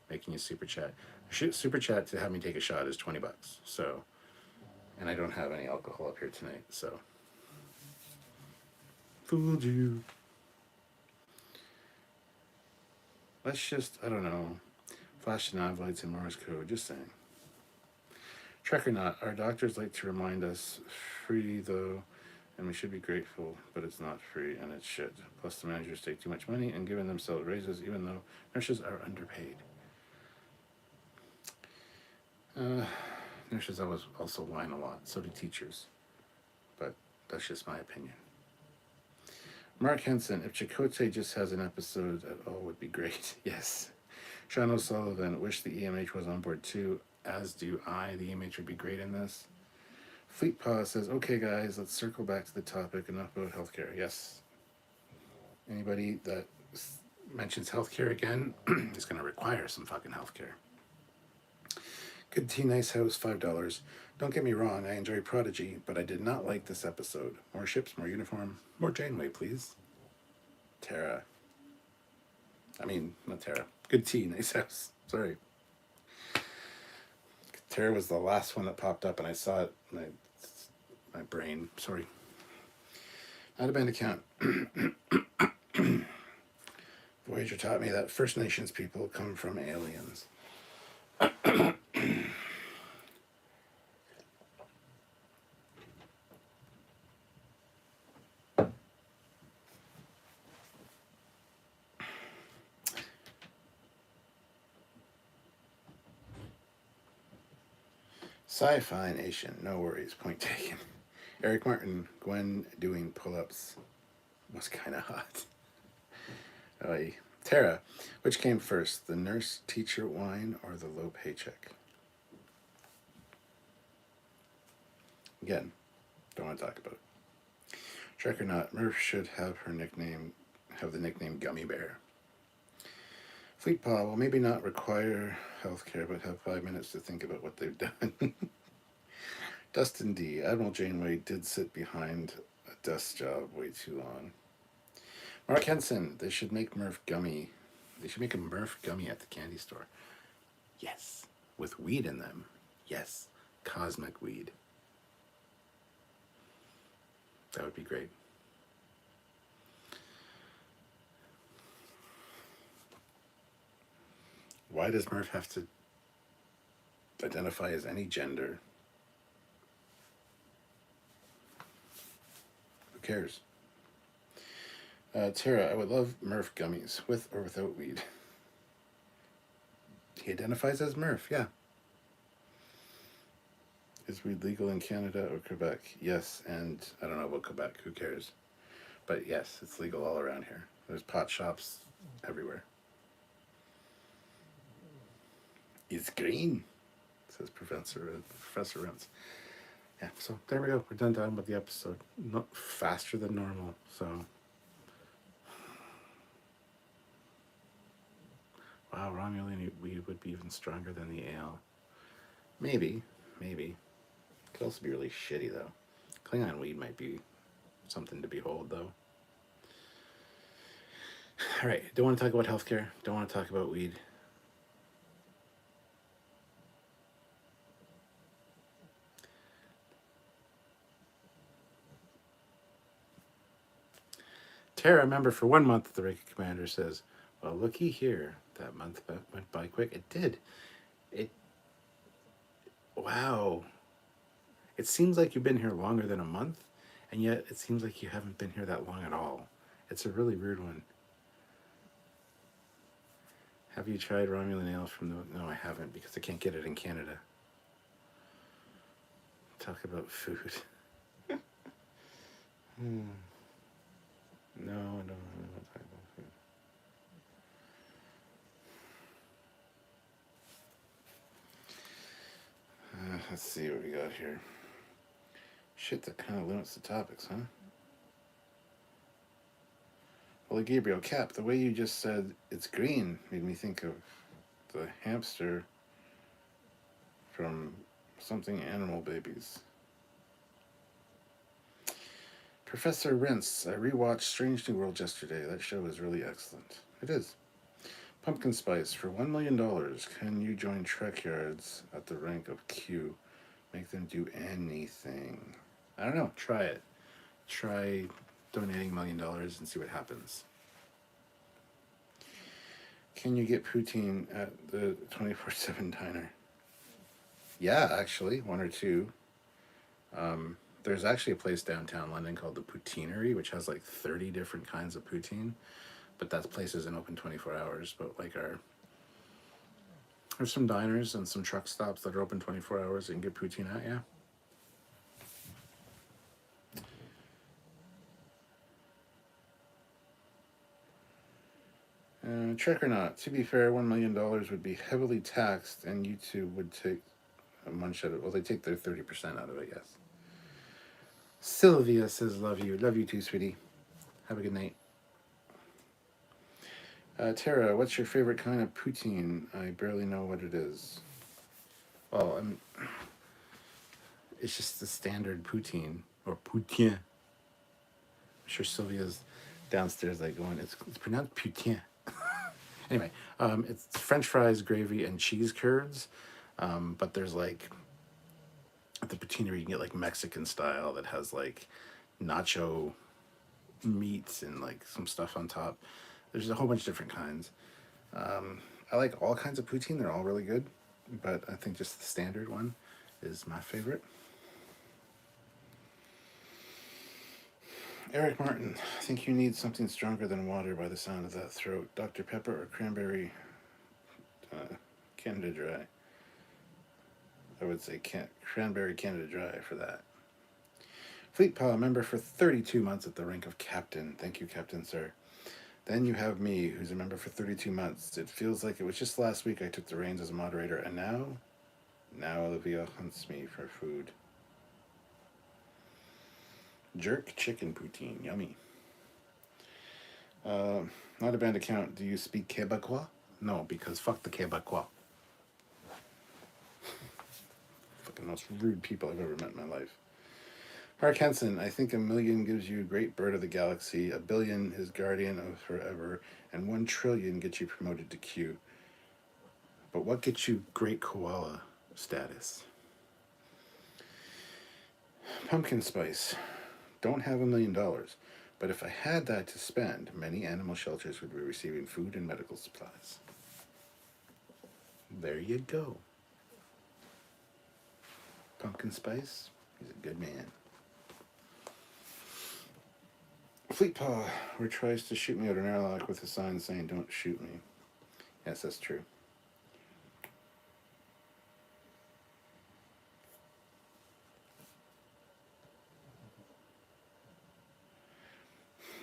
making a super chat. Super chat to have me take a shot is $20. So, and I don't have any alcohol up here tonight. So, fooled you. Let's just, I don't know, flash the nav lights in Morse code. Just saying. Trek or not, our doctors like to remind us free though, and we should be grateful, but it's not free and it's shit. Plus the managers take too much money and giving themselves raises even though nurses are underpaid. Nurses always also whine a lot, so do teachers. But that's just my opinion. Mark Henson, if Chakotay just has an episode at all would be great. Yes. Sean O'Sullivan, wish the EMH was on board too, as do I. The EMH would be great in this. Fleet Paw says, okay guys, let's circle back to the topic. Enough about healthcare. Yes. Anybody that mentions healthcare again is going to require some fucking healthcare. Good tea, nice house, $5. Don't get me wrong, I enjoy Prodigy, but I did not like this episode. More ships, more uniform, more Janeway, please. Tara. I mean, not Tara. Good tea, nice house. Sorry. Tara was the last one that popped up, and I saw it in my brain. Sorry. Not a band account. Voyager taught me that First Nations people come from aliens. Sci-Fi Nation, no worries, point taken. Eric Martin, Gwen doing pull-ups was kind of hot. Tara, which came first, the nurse-teacher whine or the low paycheck? Again, don't want to talk about it. Trek or not, Murph should have the nickname Gummy Bear. Fleet Paw will maybe not require healthcare, but have 5 minutes to think about what they've done. Dustin D. Admiral Janeway did sit behind a desk job way too long. Mark Henson, they should make Murph gummy. They should make a Murph gummy at the candy store. Yes. With weed in them. Yes. Cosmic weed. That would be great. Why does Murph have to identify as any gender? Who cares? Tara, I would love Murph gummies, with or without weed. He identifies as Murph, yeah. Is weed legal in Canada or Quebec? Yes, and I don't know about Quebec, who cares? But yes, it's legal all around here. There's pot shops everywhere. It's green, says Professor Rents. Yeah, so there we go. We're done with the episode. Not faster than normal, so. Wow, Romulan weed would be even stronger than the ale. Maybe. Could also be really shitty, though. Klingon weed might be something to behold, though. All right, don't want to talk about healthcare. Don't want to talk about weed. Tara, member for 1 month, the Reiki commander says, well, looky here. That month went by quick. It did. Wow. It seems like you've been here longer than a month, and yet it seems like you haven't been here that long at all. It's a really weird one. Have you tried Romulan ale from the... No, I haven't, because I can't get it in Canada. Talk about food. No, I don't want to talk about food. Let's see what we got here. Shit, that kind of limits the topics, huh? Well, Gabriel, Cap, the way you just said it's green made me think of the hamster from something Animal Babies. Professor Rince, I rewatched Strange New World yesterday. That show is really excellent. It is. Pumpkin Spice, for $1 million, can you join Trekyards at the rank of Q? Make them do anything. I don't know. Try it. Try donating $1 million and see what happens. Can you get poutine at the 24/7 diner? Yeah, actually, one or two. There's actually a place downtown London called the Poutineery, which has like 30 different kinds of poutine. But that place isn't open 24 hours. But like there's some diners and some truck stops that are open 24 hours and get poutine at, yeah. Trick or not, to be fair, $1 million would be heavily taxed and YouTube would take a munch out of it. Well, they take their 30% out of it, yes. Sylvia says, love you. Love you too, sweetie. Have a good night. Tara, what's your favorite kind of poutine? I barely know what it is. Well, it's just the standard poutine, or poutine. I'm sure Sylvia's downstairs like going, it's pronounced poutine. Anyway, it's French fries, gravy, and cheese curds. But there's like, at the poutineery, you can get like Mexican style that has like nacho meats and like some stuff on top. There's a whole bunch of different kinds. I like all kinds of poutine. They're all really good. But I think just the standard one is my favorite. Eric Martin, I think you need something stronger than water by the sound of that throat. Dr. Pepper or cranberry Canada Dry. I would say cranberry Canada Dry for that. Fleet Paw, member for 32 months at the rank of captain. Thank you, Captain, sir. Then you have me, who's a member for 32 months. It feels like it was just last week I took the reins as a moderator, and now Olivia hunts me for food. Jerk chicken poutine, yummy. Not a band account. Do you speak Quebecois? No, because fuck the Quebecois. Fucking most rude people I've ever met in my life. Mark Henson, I think 1 million gives you great bird of the galaxy, 1 billion is guardian of forever, and 1 trillion gets you promoted to Q. But what gets you great koala status? Pumpkin Spice. Don't have $1 million, but if I had that to spend, many animal shelters would be receiving food and medical supplies. There you go. Pumpkin Spice, he's a good man. Fleet Paw, who tries to shoot me out an airlock with a sign saying, don't shoot me. Yes, that's true.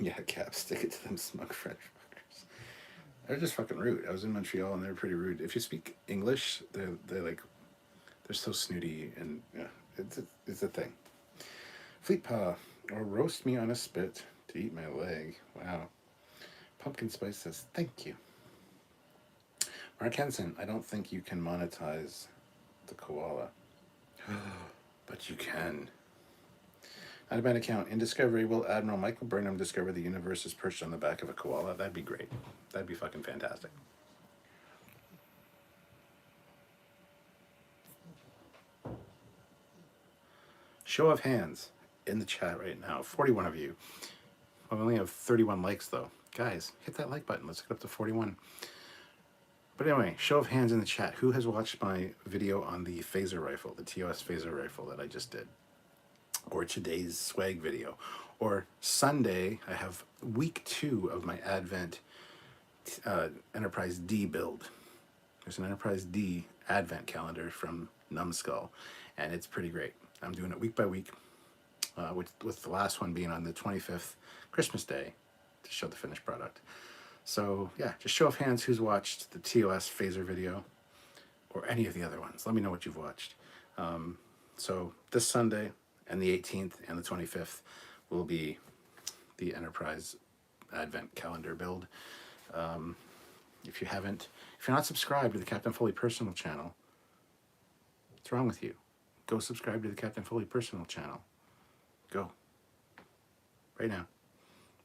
Yeah, Cap, stick it to them smug French fuckers. They're just fucking rude. I was in Montreal and they're pretty rude. If you speak English, they're like, they're so snooty and yeah, it's a thing. Fleet Paw, or roast me on a spit to eat my leg. Wow. Pumpkin Spice says, thank you. Mark Henson, I don't think you can monetize the koala. But you can. Not a bad account. In Discovery, will Admiral Michael Burnham discover the universe is perched on the back of a koala? That'd be great. That'd be fucking fantastic. Show of hands in the chat right now. 41 of you. I only have 31 likes though. Guys, hit that like button. Let's get up to 41. But anyway, show of hands in the chat. Who has watched my video on the phaser rifle, the TOS phaser rifle that I just did? Or today's swag video? Or Sunday, I have week 2 of my Advent Enterprise D build. There's an Enterprise D Advent calendar from Numbskull, and it's pretty great. I'm doing it week by week, with the last one being on the 25th, Christmas Day, to show the finished product. So yeah, just show of hands who's watched the TOS phaser video, or any of the other ones. Let me know what you've watched. So this Sunday, And the 18th and the 25th will be the Enterprise Advent calendar build. If you're not subscribed to the Captain Foley personal channel, what's wrong with you? Go subscribe to the Captain Foley personal channel. Go. Right now.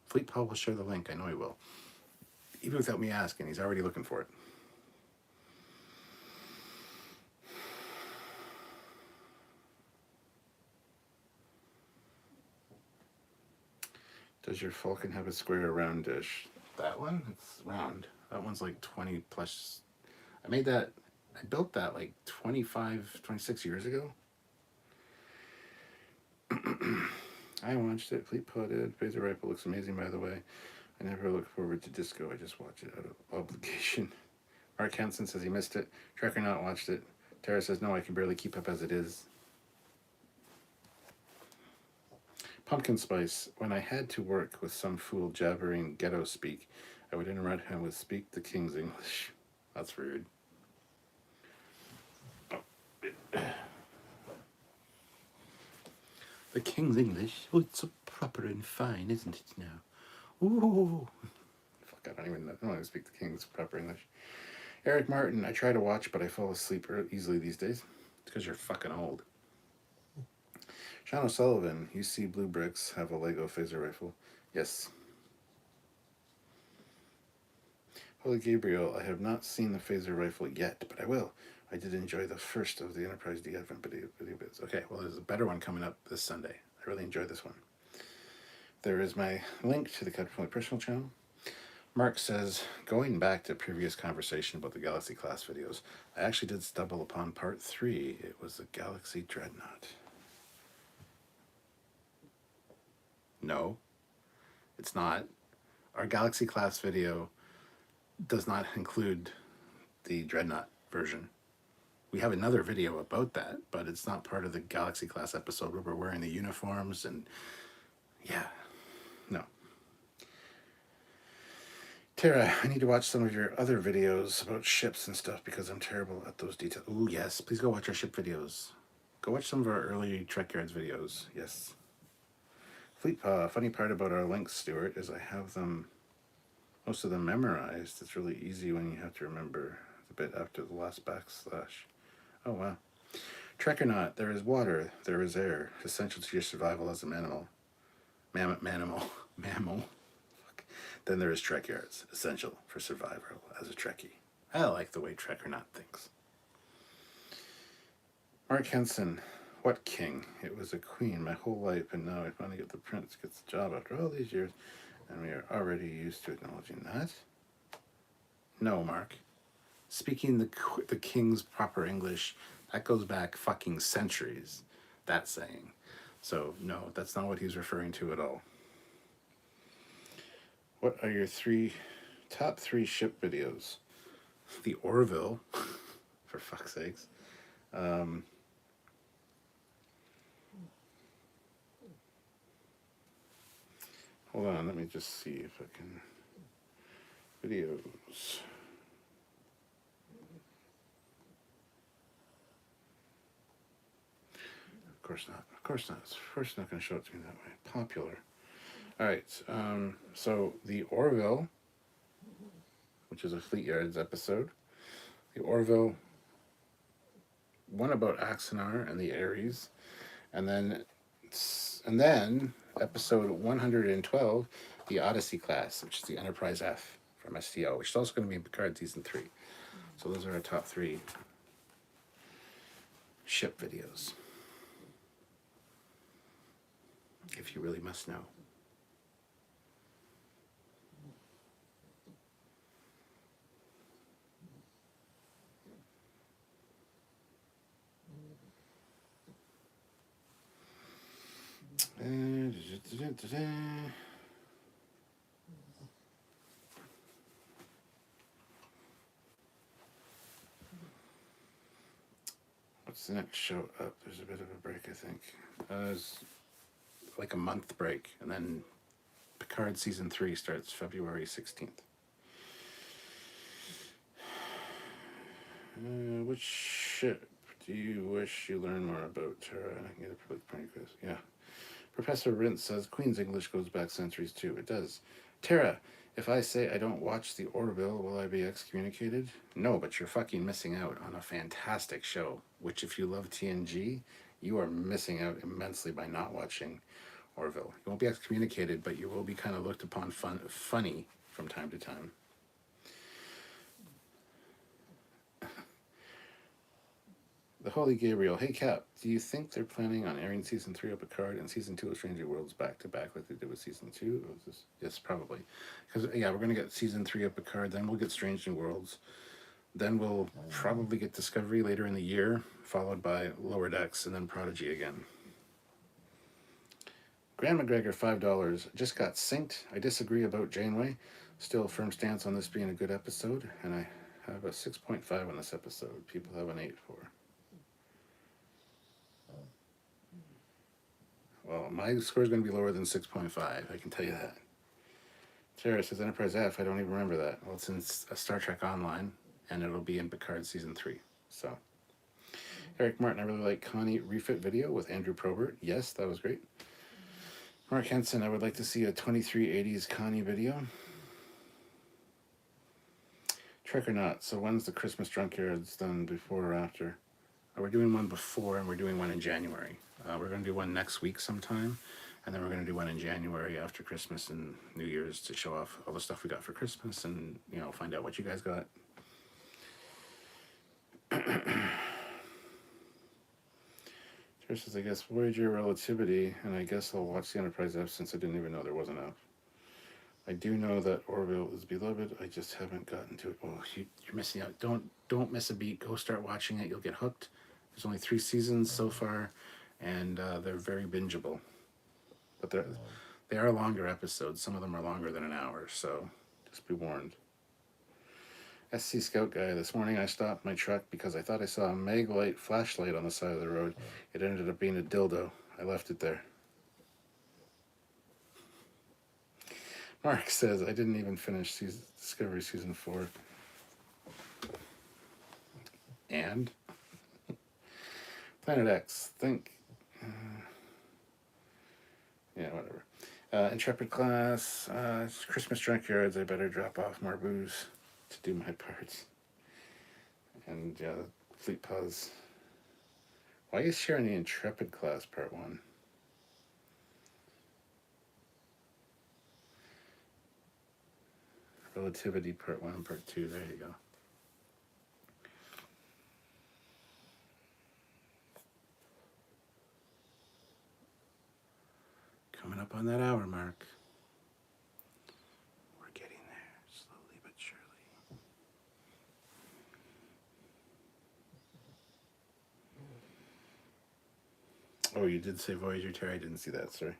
Fleet Paul will share the link. I know he will. Even without me asking, he's already looking for it. Does your Falcon have a square or round dish? That one? It's round. That one's like 20 plus. I built that like 25, 26 years ago. I watched it. Fleet Pod did. Phaser Rifle looks amazing, by the way. I never look forward to Disco. I just watch it out of obligation. Mark Hansen says he missed it. Trekyards watched it. Tara says, no, I can barely keep up as it is. Pumpkin Spice. When I had to work with some fool jabbering ghetto speak, I would interrupt him with speak the King's English. That's rude. The King's English? Oh, it's so proper and fine, isn't it now? Ooh. Fuck, I don't even know how to speak the King's proper English. Eric Martin, I try to watch, but I fall asleep easily these days. It's because you're fucking old. Sean O'Sullivan, you see Blue Bricks have a Lego phaser rifle. Yes. Holy Gabriel, I have not seen the phaser rifle yet, but I will. I did enjoy the first of the Enterprise D Advent video bits. Okay, well, there's a better one coming up this Sunday. I really enjoyed this one. There is my link to the Captain Foley personal channel. Mark says, going back to previous conversation about the Galaxy class videos, I actually did stumble upon part 3. It was the Galaxy Dreadnought. No, it's not. Our Galaxy class video does not include the Dreadnought version. We have another video about that, but it's not part of the Galaxy class episode where we're wearing the uniforms and yeah, no. Tara, I need to watch some of your other videos about ships and stuff because I'm terrible at those details. Ooh, yes, please go watch our ship videos. Go watch some of our early Trekyards videos, yes. Funny part about our links, Stuart, is I have them, most of them memorized. It's really easy when you have to remember the bit after the last backslash. Oh, wow. Trekyards, there is water, there is air, essential to your survival as a mammal. Mammal. Fuck. Then there is Trekyards, essential for survival as a Trekkie. I like the way Trekyards thinks. Mark Henson, what king? It was a queen my whole life, and now I finally get the prince gets the job after all these years, and we are already used to acknowledging that. No, Mark. Speaking the king's proper English, that goes back fucking centuries, that saying. So, no, that's not what he's referring to at all. What are your top three ship videos? The Orville, for fuck's sakes. Hold on, let me just see if I can... Videos... Of course not. Of course not. It's first not going to show it to me that way. Popular. All right. So the Orville, which is a Trekyards episode. The Orville, one about Axanar and the Ares, and then episode 112, the Odyssey class, which is the Enterprise F from STO, which is also going to be in Picard season 3. So those are our top 3 ship videos. If you really must know. What's the next show up? There's a bit of a break, I think. There's like a month break, and then Picard season 3 starts February 16th. Which ship Do you wish you learned more about Tara? I can get a public point quiz. Yeah. Professor Rintz says Queen's English goes back centuries too. It does. Tara, if I say I don't watch the Orville, will I be excommunicated? No, but you're fucking missing out on a fantastic show, which if you love TNG, you are missing out immensely by not watching Orville. You won't be excommunicated, but you will be kind of looked upon funny from time to time. The Holy Gabriel. Hey, Cap, do you think they're planning on airing Season 3 of Picard and Season 2 of Stranger Worlds back to back like they did with Season 2? Or was this? Yes, probably. Because, yeah, we're going to get Season 3 of Picard, then we'll get Strange New Worlds. Then we'll probably get Discovery later in the year, followed by Lower Decks, and then Prodigy again. Graham McGregor, $5. Just got synced. I disagree about Janeway. Still firm stance on this being a good episode, and I have a 6.5 on this episode. People have an 8 for. Well, my score is going to be lower than 6.5. I can tell you that. Sarah says Enterprise F. I don't even remember that. Well, it's in Star Trek Online, and it'll be in Picard Season 3. So, Eric Martin, I really like Connie refit video with Andrew Probert. Yes, that was great. Mark Henson, I would like to see a 2380s Connie video. Trek or not. So when's the Christmas Trekyards done, before or after? We're doing one before, and we're doing one in January. We're going to do one next week sometime, and then we're going to do one in January after Christmas and New Year's to show off all the stuff we got for Christmas and, you know, find out what you guys got. Terry says, I guess Voyager Relativity, and I guess I'll watch the Enterprise F since I didn't even know there was an F. I do know that Orville is beloved. I just haven't gotten to it. Oh, you're missing out. Don't miss a beat. Go start watching it. You'll get hooked. There's only 3 seasons so far, and they're very bingeable. But they are longer episodes. Some of them are longer than an hour, so just be warned. SC Scout Guy, this morning I stopped my truck because I thought I saw a Maglite flashlight on the side of the road. It ended up being a dildo. I left it there. Mark says, I didn't even finish Discovery Season 4. And? Planet X, think. Yeah, whatever. Intrepid class, Christmas Trekyards, I better drop off more booze to do my parts. And yeah, Fleet Pause. Why are you sharing the Intrepid class part 1? Relativity part 1 and part 2, there you go. Coming up on that hour mark. We're getting there, slowly but surely. Oh, you did say Voyager, Terry? I didn't see that, sorry.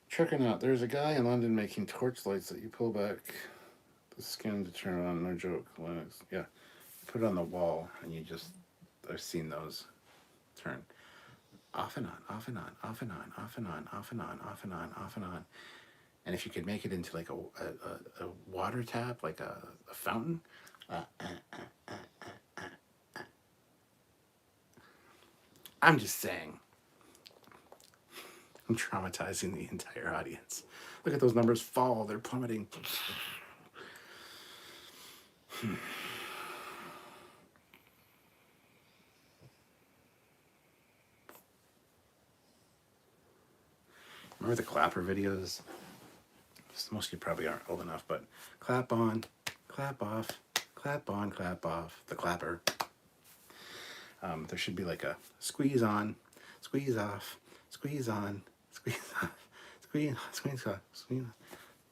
Trek or not, there's a guy in London making torchlights that you pull back the skin to turn it on, no joke. Linux. Yeah, put it on the wall and you just, I've seen those turn off and on, off and on, off and on, off and on, off and on, off and on, off and on. And if you could make it into like a water tap, like a fountain, I'm just saying. I'm traumatizing the entire audience. Look at those numbers fall. They're plummeting. Remember the clapper videos? Most of you probably aren't old enough, but clap on, clap off, clap on, clap off. The clapper. There should be like a squeeze on, squeeze off, squeeze on, squeeze off, squeeze off, squeeze off, squeeze off.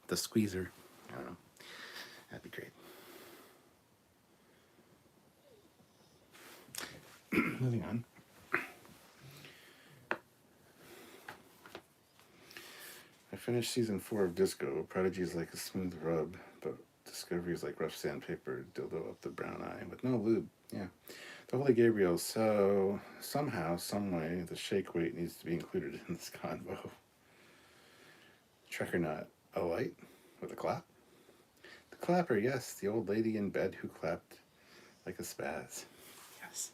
The squeezer. I don't know. That'd be great. Moving on. I finished season 4 of Disco. Prodigy is like a smooth rub, but Discovery is like rough sandpaper, dildo up the brown eye with no lube. Yeah. The Holy Gabriel. So somehow, some way, the shake weight needs to be included in this convo. Trek or not, a light with a clap. The clapper, yes. The old lady in bed who clapped like a spaz. Yes.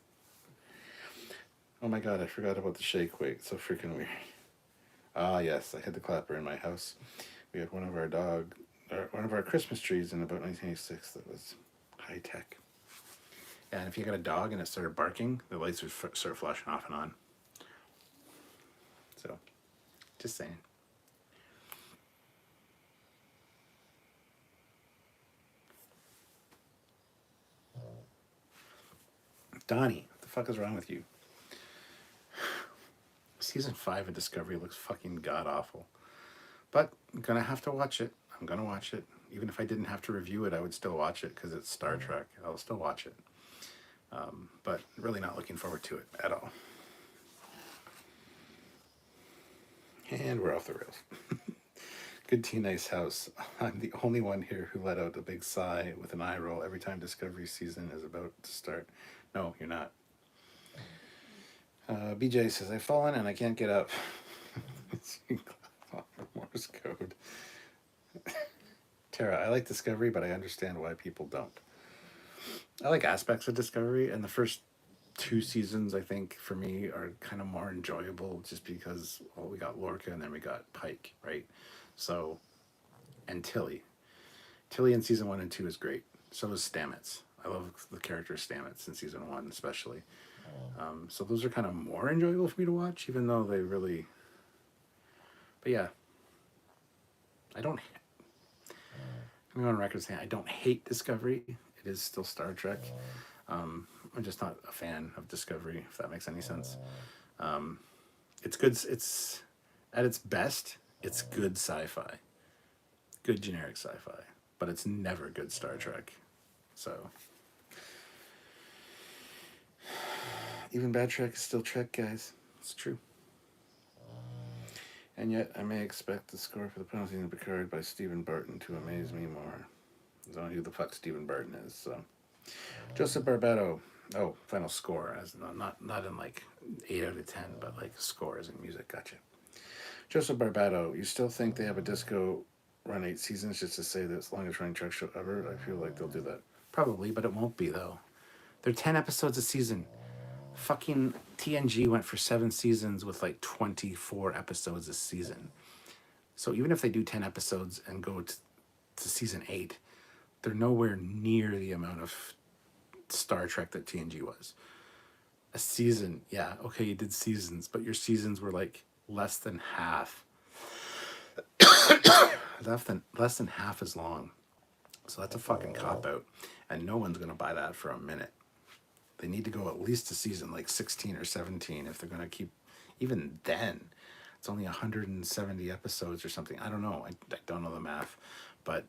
Oh my god, I forgot about the shake weight. It's so freaking weird. Ah, yes, I had the clapper in my house. We had one of our Christmas trees in about 1986 that was high tech. And if you got a dog and it started barking, the lights would start flashing off and on. So, just saying. Donnie, what the fuck is wrong with you? Season 5 of Discovery looks fucking god awful. But I'm gonna have to watch it. I'm gonna watch it. Even if I didn't have to review it, I would still watch it because it's Star Trek. I'll still watch it. But really not looking forward to it at all. And we're off the rails. Good tea, nice house. I'm the only one here who let out a big sigh with an eye roll every time Discovery season is about to start. No, you're not. BJ says, I've fallen and I can't get up. Morse code. Tara, I like Discovery, but I understand why people don't. I like aspects of Discovery, and the first 2 seasons, I think, for me, are kind of more enjoyable just because, well, we got Lorca and then we got Pike, right? So, and Tilly. Tilly in season 1 and 2 is great. So is Stamets. I love the character Stamets in season 1, especially. So those are kind of more enjoyable for me to watch, even though they really... But yeah. I'm going on record saying I don't hate Discovery. It is still Star Trek. I'm just not a fan of Discovery, if that makes any sense. It's good. It's at its best, it's good sci-fi. Good generic sci-fi. But it's never good Star Trek. So... Even bad Trek is still Trek, guys. It's true. And yet, I may expect the score for the penalty in Picard by Stephen Barton to amaze me more. I don't know who the fuck Stephen Barton is, so... Joseph Barbato. Oh, final score. As not in like 8 out of 10, but like score as in music. Gotcha. Joseph Barbato. You still think they have a disco run 8 seasons just to say that it's the longest running Trek show ever? I feel like they'll do that. Probably, but it won't be, though. They're 10 episodes a season. Fucking TNG went for 7 seasons with like 24 episodes a season. So even if they do 10 episodes and go to season 8, they're nowhere near the amount of Star Trek that TNG was. A season, yeah, okay, you did seasons, but your seasons were like less than half. less than half as long. So that's a fucking cop-out. And no one's going to buy that for a minute. They need to go at least to season like 16 or 17 if they're going to keep... Even then, it's only 170 episodes or something. I don't know. I don't know the math. But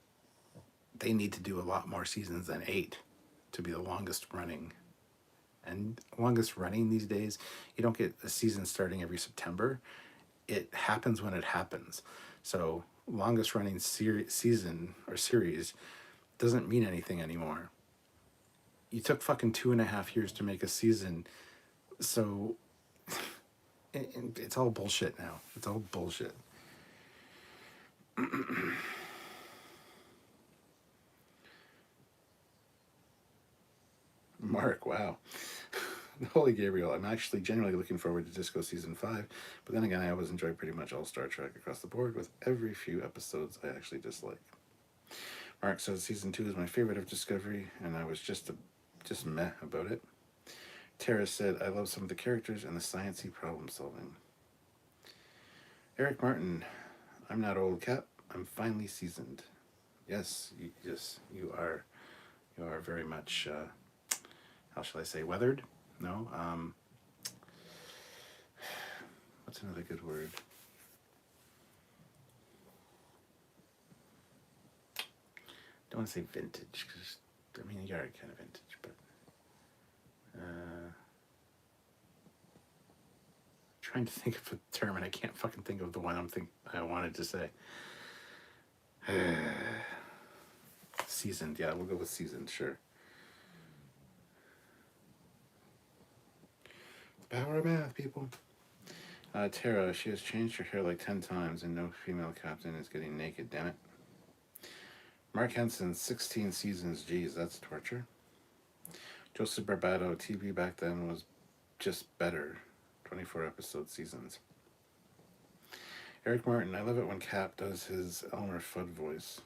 they need to do a lot more seasons than 8 to be the longest running. And longest running these days, you don't get a season starting every September. It happens when it happens. So longest running season or series doesn't mean anything anymore. You took fucking 2.5 years to make a season, so it's all bullshit now. It's all bullshit. Mark, wow. Holy Gabriel, I'm actually genuinely looking forward to Disco Season 5, but then again, I always enjoy pretty much all Star Trek across the board, with every few episodes I actually dislike. Mark says Season 2 is my favorite of Discovery, and I was just meh about it. Tara said, I love some of the characters and the sciencey problem solving. Eric Martin, I'm not old, Cap. I'm finally seasoned. Yes, you are very much, how shall I say, weathered? No? What's another good word? Don't want to say vintage, because, I mean, you are kind of vintage, but... trying to think of a term, and I can't fucking think of the one I wanted to say. Seasoned, yeah, we'll go with seasoned, sure. The power of math, people. Tara, she has changed her hair like 10 times, and no female captain is getting naked, damn it. Mark Henson, 16 seasons. Geez, that's torture. Joseph Barbato, TV back then was just better. 24 episode seasons. Eric Martin, I love it when Cap does his Elmer Fudd voice.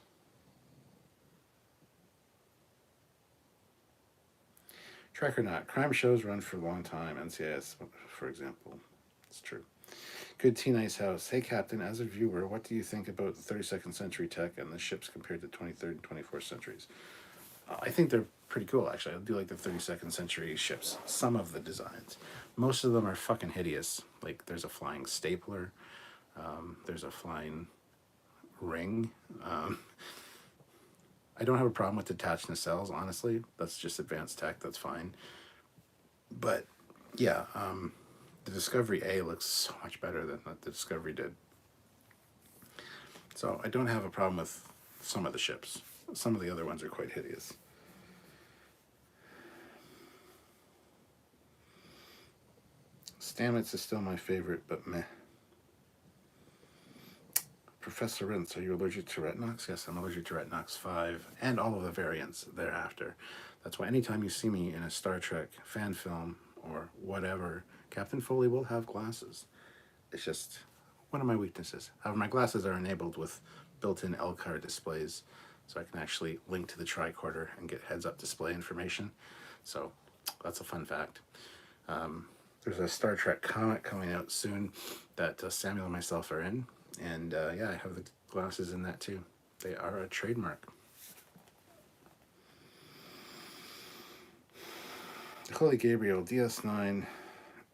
Trek or not, crime shows run for a long time. NCIS, for example. It's true. Good Teen Ice House. Hey, Captain, as a viewer, what do you think about the 32nd century tech and the ships compared to 23rd and 24th centuries? I think they're pretty cool, actually. I do like the 32nd century ships. Some of the designs. Most of them are fucking hideous. Like, there's a flying stapler. There's a flying ring. I don't have a problem with detached nacelles, honestly. That's just advanced tech. That's fine. But, yeah, the Discovery A looks so much better than the Discovery did. So I don't have a problem with some of the ships. Some of the other ones are quite hideous. Stamets is still my favorite, but meh. Professor Rintz, are you allergic to Retinox? Yes, I'm allergic to Retinox 5 and all of the variants thereafter. That's why anytime you see me in a Star Trek fan film or whatever, Captain Foley will have glasses. It's just one of my weaknesses. However, my glasses are enabled with built-in LCAR displays, so I can actually link to the tricorder and get heads-up display information. So that's a fun fact. There's a Star Trek comic coming out soon that Samuel and myself are in. And yeah, I have the glasses in that too. They are a trademark. Holy Gabriel, DS9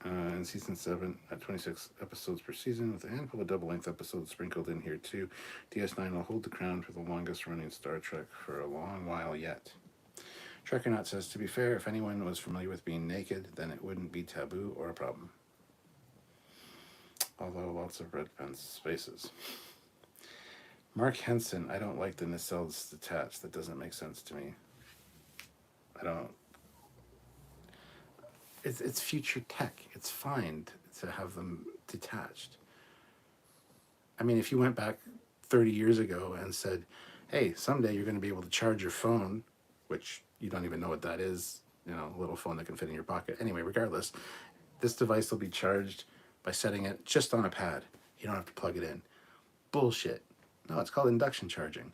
in season 7 at 26 episodes per season with a handful of double-length episodes sprinkled in here too. DS9 will hold the crown for the longest running Star Trek for a long while yet. Trekyards says, to be fair, if anyone was familiar with being naked, then it wouldn't be taboo or a problem. Although lots of red fence spaces. Mark Henson, I don't like the nacelles detached. That doesn't make sense to me. I don't. It's future tech. It's fine to have them detached. I mean, if you went back 30 years ago and said, hey, someday you're going to be able to charge your phone, which you don't even know what that is, you know, a little phone that can fit in your pocket. Anyway, regardless, this device will be charged by setting it just on a pad. You don't have to plug it in. Bullshit. No, it's called induction charging.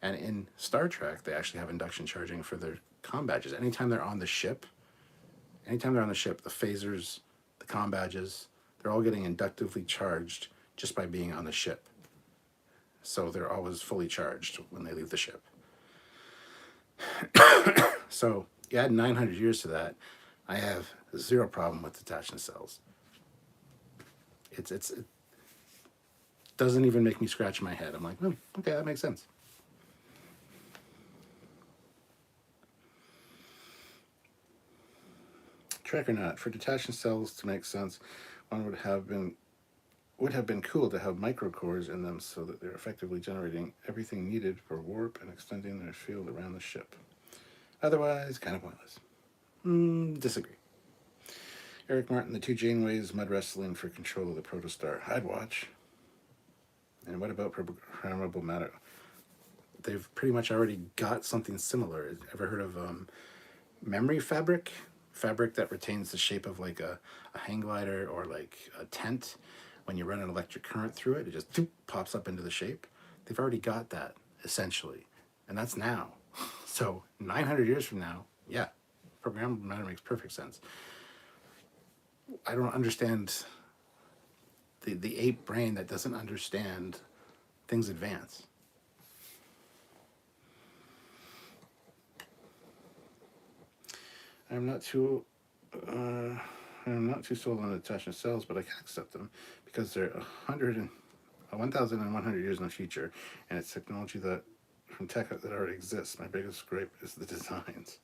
And in Star Trek, they actually have induction charging for their comm badges. Anytime they're on the ship, the phasers, the comm badges, they're all getting inductively charged just by being on the ship. So they're always fully charged when they leave the ship. So you add 900 years to that, I have zero problem with detached nacelles. It doesn't even make me scratch my head. I'm like, oh, okay, that makes sense. Trek or not, for detached nacelles to make sense, one would have been cool to have microcores in them so that they're effectively generating everything needed for warp and extending their field around the ship. Otherwise, kind of pointless. Disagree. Eric Martin, the two Janeways mud wrestling for control of the protostar. I'd watch. And what about programmable matter? They've pretty much already got something similar. Ever heard of memory fabric? Fabric that retains the shape of like a hang glider or like a tent. When you run an electric current through it, it just pops up into the shape. They've already got that, essentially. And that's now. So 900 years from now, yeah, programmable matter makes perfect sense. I don't understand the ape brain that doesn't understand things advance. I'm not too sold on attached nacelles, but I can accept them because they're 1,100 years in the future, and it's technology that from tech that already exists. My biggest gripe is the designs.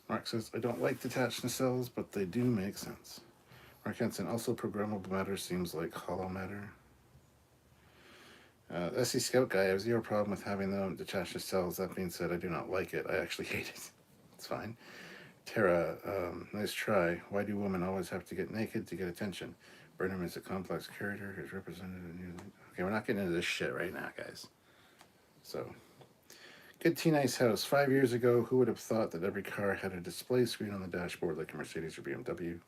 Mark says, I don't like detached nacelles, but they do make sense. Mark Henson, also programmable matter seems like hollow matter. SC Scout guy, I have zero problem with having them detached nacelles. That being said, I do not like it. I actually hate it. It's fine. Tara, nice try. Why do women always have to get naked to get attention? Burnham is a complex character who's represented in Okay, we're not getting into this shit right now, guys. So, good T Nice House. 5 years ago, who would have thought that every car had a display screen on the dashboard like a Mercedes or BMW?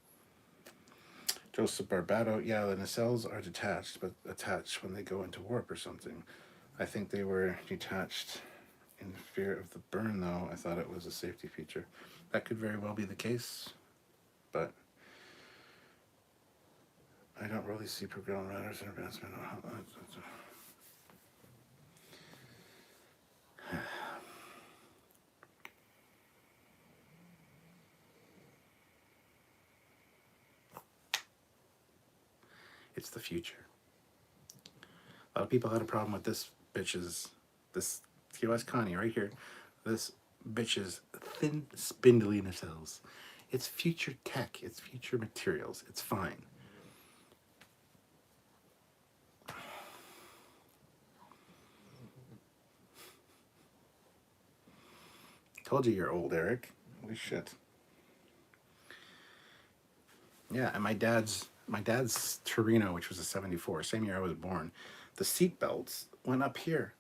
Joseph Barbato. Yeah, the nacelles are detached, but attached when they go into warp or something. I think they were detached in fear of the burn, though. I thought it was a safety feature. That could very well be the case, but I don't really see progressive matters in advancement. It's the future. A lot of people had a problem with this this TOS Connie right here. This bitch's thin, spindly nacelles. It's future tech. It's future materials. It's fine. Told you you're old, Eric. Holy shit. Yeah, and my dad's Torino, which was a 74, same year I was born, the seat belts went up here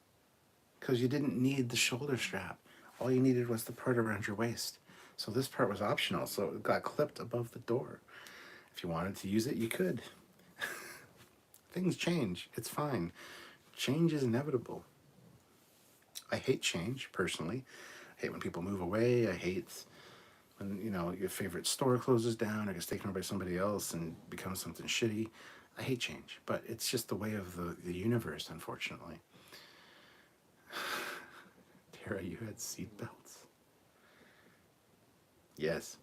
because you didn't need the shoulder strap. All you needed was the part around your waist. So this part was optional, so it got clipped above the door. If you wanted to use it, you could. Things change. It's fine. Change is inevitable. I hate change, personally. I hate when people move away. I hate when, you know, your favorite store closes down or gets taken over by somebody else and becomes something shitty. I hate change, but it's just the way of the universe, unfortunately. Tara, you had seatbelts? Yes.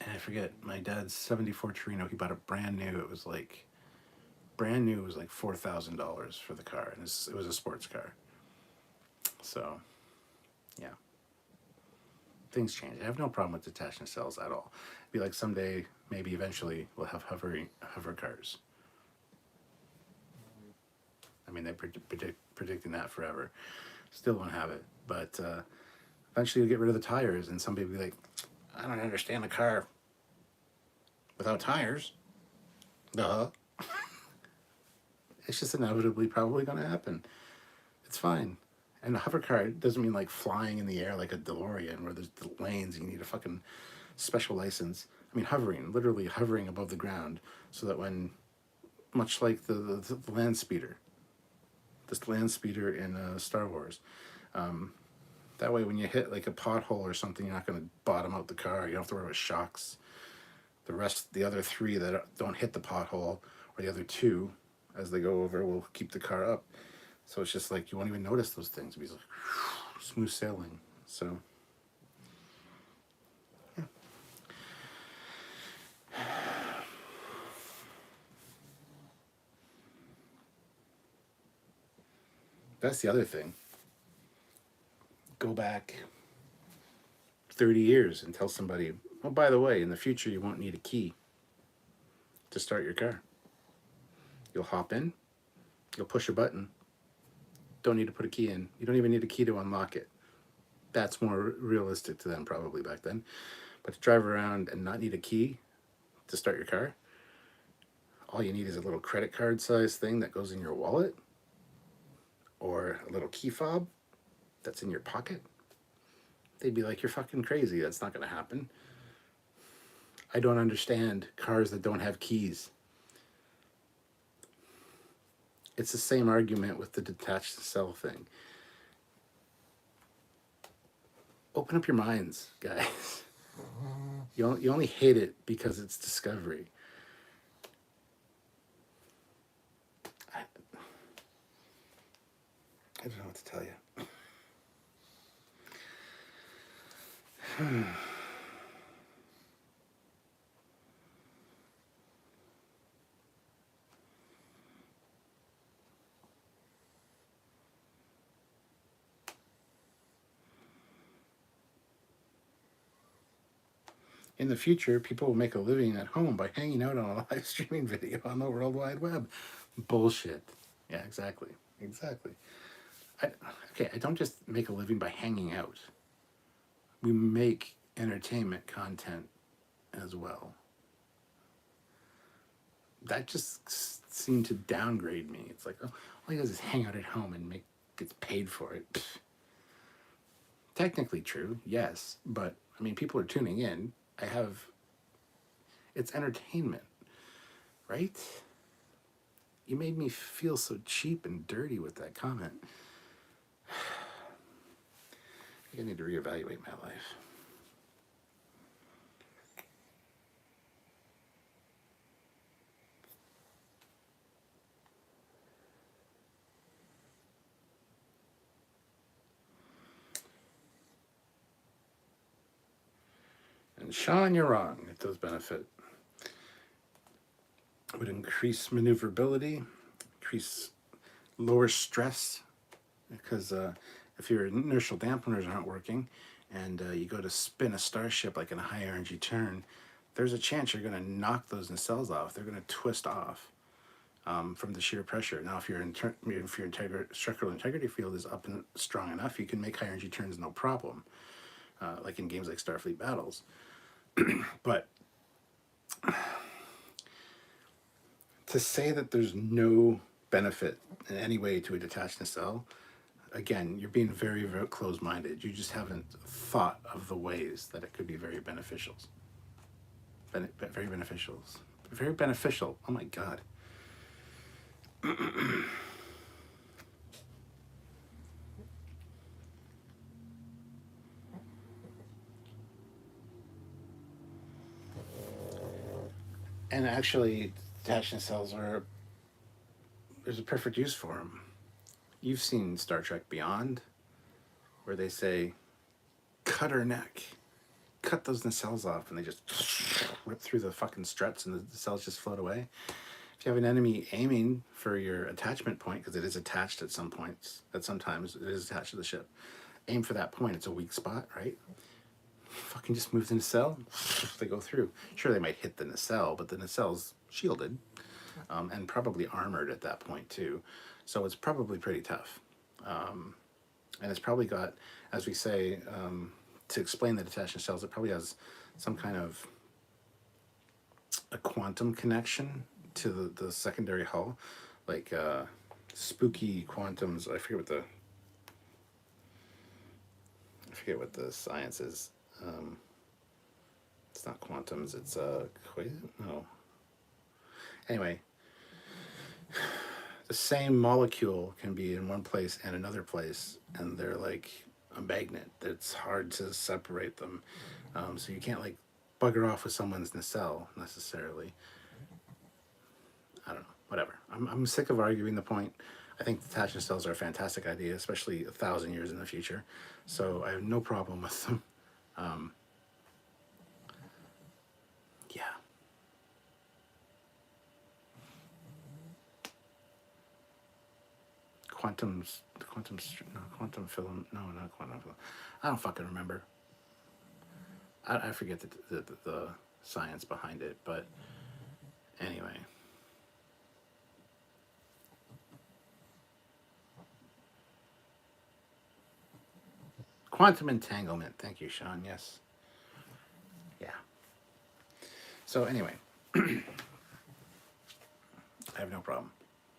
And I forget, my dad's 74 Torino, he bought it brand new. It was like, brand new was like $4,000 for the car. And it was a sports car. So, yeah. Things change. I have no problem with detached nacelles at all. It'd be like someday, maybe eventually, we'll have hover cars. I mean, they're predicting that forever. Still won't have it. But eventually you'll get rid of the tires and somebody will be like, I don't understand a car without tires. Duh. It's just inevitably probably going to happen. It's fine. And a hover car doesn't mean like flying in the air like a DeLorean where there's the lanes and you need a fucking special license. I mean, hovering, literally hovering above the ground so that when, much like the land speeder, this land speeder in Star Wars, that way when you hit like a pothole or something, you're not going to bottom out the car. You don't have to worry about shocks. The other three that don't hit the pothole, or the other two, as they go over, will keep the car up. So it's just like you won't even notice those things. It'll be like smooth sailing. So, yeah. That's the other thing. Go back 30 years and tell somebody, oh, by the way, in the future you won't need a key to start your car. You'll hop in, you'll push a button, don't need to put a key in. You don't even need a key to unlock it. That's more realistic to them probably back then. But to drive around and not need a key to start your car, all you need is a little credit card size thing that goes in your wallet or a little key fob that's in your pocket. They'd be like, you're fucking crazy. That's not going to happen. I don't understand cars that don't have keys. It's the same argument with the detached cell thing. Open up your minds, guys. You only hate it because it's discovery. I don't know what to tell you. In the future, people will make a living at home by hanging out on a live streaming video on the World Wide Web. Bullshit. Yeah, exactly. Exactly. I don't just make a living by hanging out. We make entertainment content as well. that just seemed to downgrade me. It's like, oh, all he does is hang out at home and gets paid for it. Pfft. Technically true, yes, but I mean, people are tuning in. It's entertainment, right? You made me feel so cheap and dirty with that comment. I think I need to reevaluate my life. And Sean, you're wrong. It does benefit. It would increase maneuverability, lower stress, because if your inertial dampeners aren't working and you go to spin a starship like in a high energy turn, there's a chance you're going to knock those nacelles off. They're going to twist off from the sheer pressure. Now, if your structural integrity field is up and strong enough, you can make high energy turns no problem, like in games like Starfleet Battles. But to say that there's no benefit in any way to a detached nacelle, again, you're being very, very closed-minded. You just haven't thought of the ways that it could be very beneficial. Very beneficial. Very beneficial. Oh my God. And actually, detached nacelles there's a perfect use for them. You've seen Star Trek Beyond, where they say, cut her neck. Cut those nacelles off, and they just rip through the fucking struts, and the nacelles just float away. If you have an enemy aiming for your attachment point, because it is attached at some points, sometimes it is attached to the ship, aim for that point. It's a weak spot, right? Fucking just move the nacelle, they go through. Sure, they might hit the nacelle, but the nacelle's shielded and probably armored at that point too. So it's probably pretty tough. And it's probably got, as we say, to explain the detached nacelles, it probably has some kind of a quantum connection to the secondary hull, like spooky quantums. I forget what the science is. It's not quantums. It's no. Anyway, the same molecule can be in one place and another place, and they're like a magnet. It's hard to separate them, so you can't like bugger off with someone's nacelle necessarily. I don't know. Whatever. I'm sick of arguing the point. I think detached nacelles are a fantastic idea, especially 1,000 years in the future. So I have no problem with them. Yeah. Quantum film. No, not quantum film. I don't fucking remember. I forget the science behind it, but anyway. Quantum entanglement. Thank you, Sean. Yes. Yeah. So anyway, I have no problem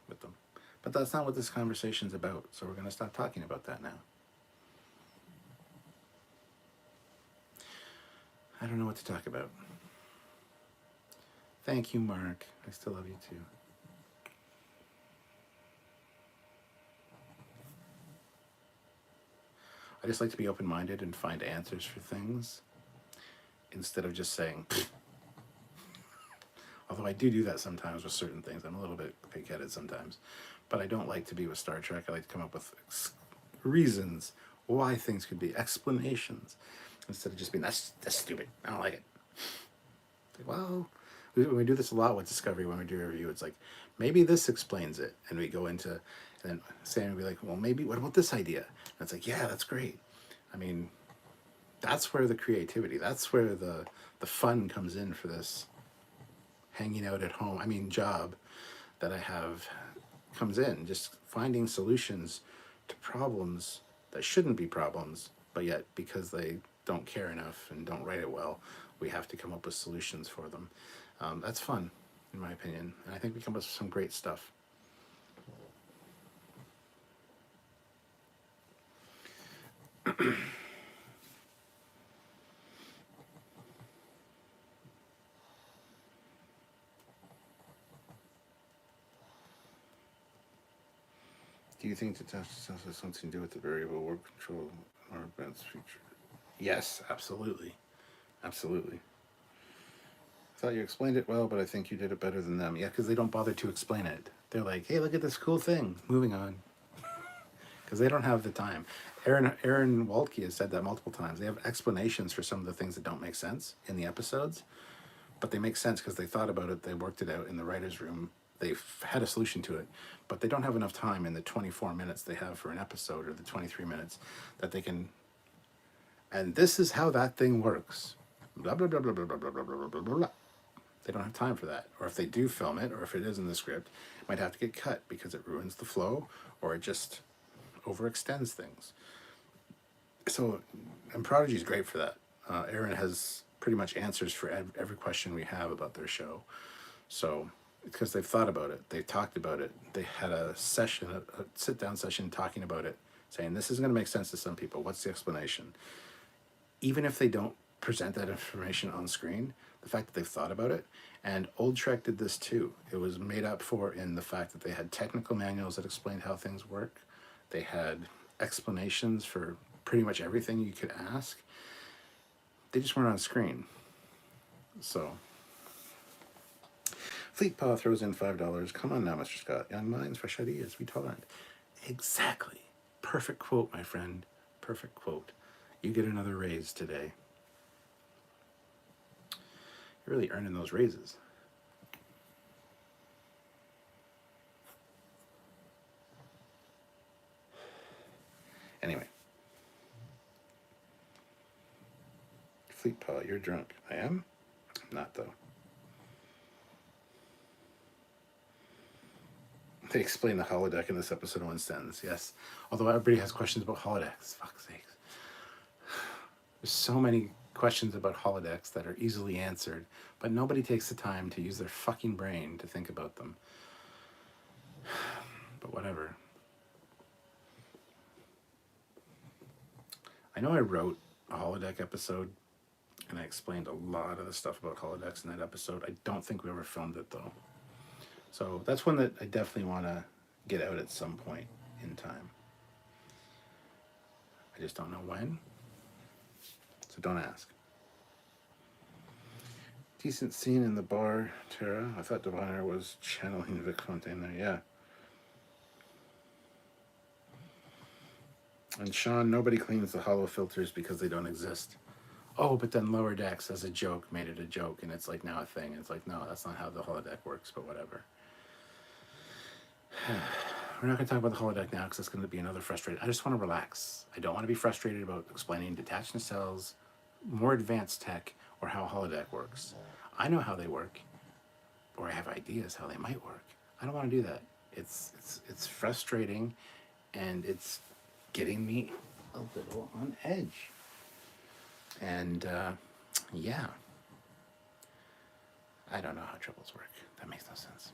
with them. But that's not what this conversation's about, so we're going to stop talking about that now. I don't know what to talk about. Thank you, Mark. I still love you too. I just like to be open-minded and find answers for things instead of just saying, pfft. Although I do that sometimes with certain things. I'm a little bit pig-headed sometimes. But I don't like to be with Star Trek. I like to come up with reasons why things could be, explanations, instead of just being, that's stupid. I don't like it. Like, well, we do this a lot with Discovery when we do a review. It's like, maybe this explains it. And we go into, and then Sam would be like, well, maybe, what about this idea? And it's like, yeah, that's great. I mean, that's where the creativity, that's where the fun comes in for this hanging out at home, job that I have comes in. Just finding solutions to problems that shouldn't be problems, but yet because they don't care enough and don't write it well, we have to come up with solutions for them. That's fun. in my opinion. And I think we come up with some great stuff. Do you think the touch has something to do with the variable warp control or advanced feature? Yes, absolutely. Absolutely. I thought you explained it well, but I think you did it better than them. Yeah, because they don't bother to explain it. They're like, hey, look at this cool thing. Moving on. Because they don't have the time. Aaron Waltke has said that multiple times. They have explanations for some of the things that don't make sense in the episodes, but they make sense because they thought about it, they worked it out in the writer's room, they've had a solution to it, but they don't have enough time in the 24 minutes they have for an episode, or the 23 minutes, that they can, and this is how that thing works. Blah, blah, blah, blah, blah, blah, blah, blah, blah, blah, blah. They don't have time for that. Or if they do film it, or if it is in the script, it might have to get cut because it ruins the flow, or it just overextends things. So, and Prodigy is great for that. Aaron has pretty much answers for every question we have about their show. So, because they've thought about it, they've talked about it, they had a session, a sit-down session talking about it, saying this is going to make sense to some people. What's the explanation? Even if they don't present that information on screen, the fact that they've thought about it, and Old Trek did this too. It was made up for in the fact that they had technical manuals that explained how things work. They had explanations for pretty much everything you could ask. They just weren't on screen. So, Fleet Paw throws in $5. Come on now, Mr. Scott. Young minds, fresh ideas. We tolerant. Exactly. Perfect quote, my friend. Perfect quote. You get another raise today. You're really earning those raises. Anyway. Fleet Paw, you're drunk. I am? I'm not, though. They explain the holodeck in this episode in one sentence, yes. Although everybody has questions about holodecks. Fuck's sakes. There's so many questions about holodecks that are easily answered, but nobody takes the time to use their fucking brain to think about them. But whatever. I know I wrote a holodeck episode, and I explained a lot of the stuff about holodecks in that episode. I don't think we ever filmed it, though. So that's one that I definitely want to get out at some point in time. I just don't know when. So don't ask. Decent scene in the bar, Tara. I thought Diviner was channeling Vic Fontaine there. Yeah. And Sean, nobody cleans the hollow filters because they don't exist. Oh, but then Lower Decks as a joke made it a joke, and it's like now a thing. It's like, no, that's not how the holodeck works, but whatever. We're not going to talk about the holodeck now because it's going to be another frustrating. I just want to relax. I don't want to be frustrated about explaining detached nacelles, more advanced tech, or how holodeck works. I know how they work, or I have ideas how they might work. I don't want to do that. It's frustrating, and it's getting me a little on edge. And yeah, I don't know how triples work. That makes no sense.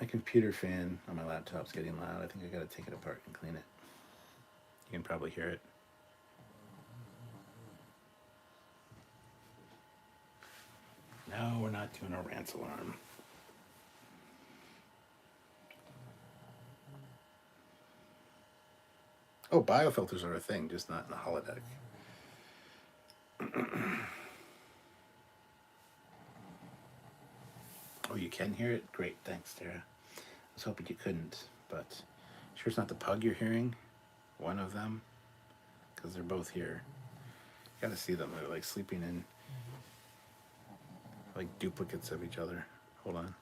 My computer fan on my laptop's getting loud. I think I gotta take it apart and clean it. You can probably hear it. No, we're not doing a rant alarm. Oh, biofilters are a thing, just not in the holodeck. Oh, you can hear it? Great, thanks, Tara. I was hoping you couldn't, but sure it's not the pug you're hearing? One of them? Because they're both here. You gotta see them, they're like sleeping in like duplicates of each other. Hold on.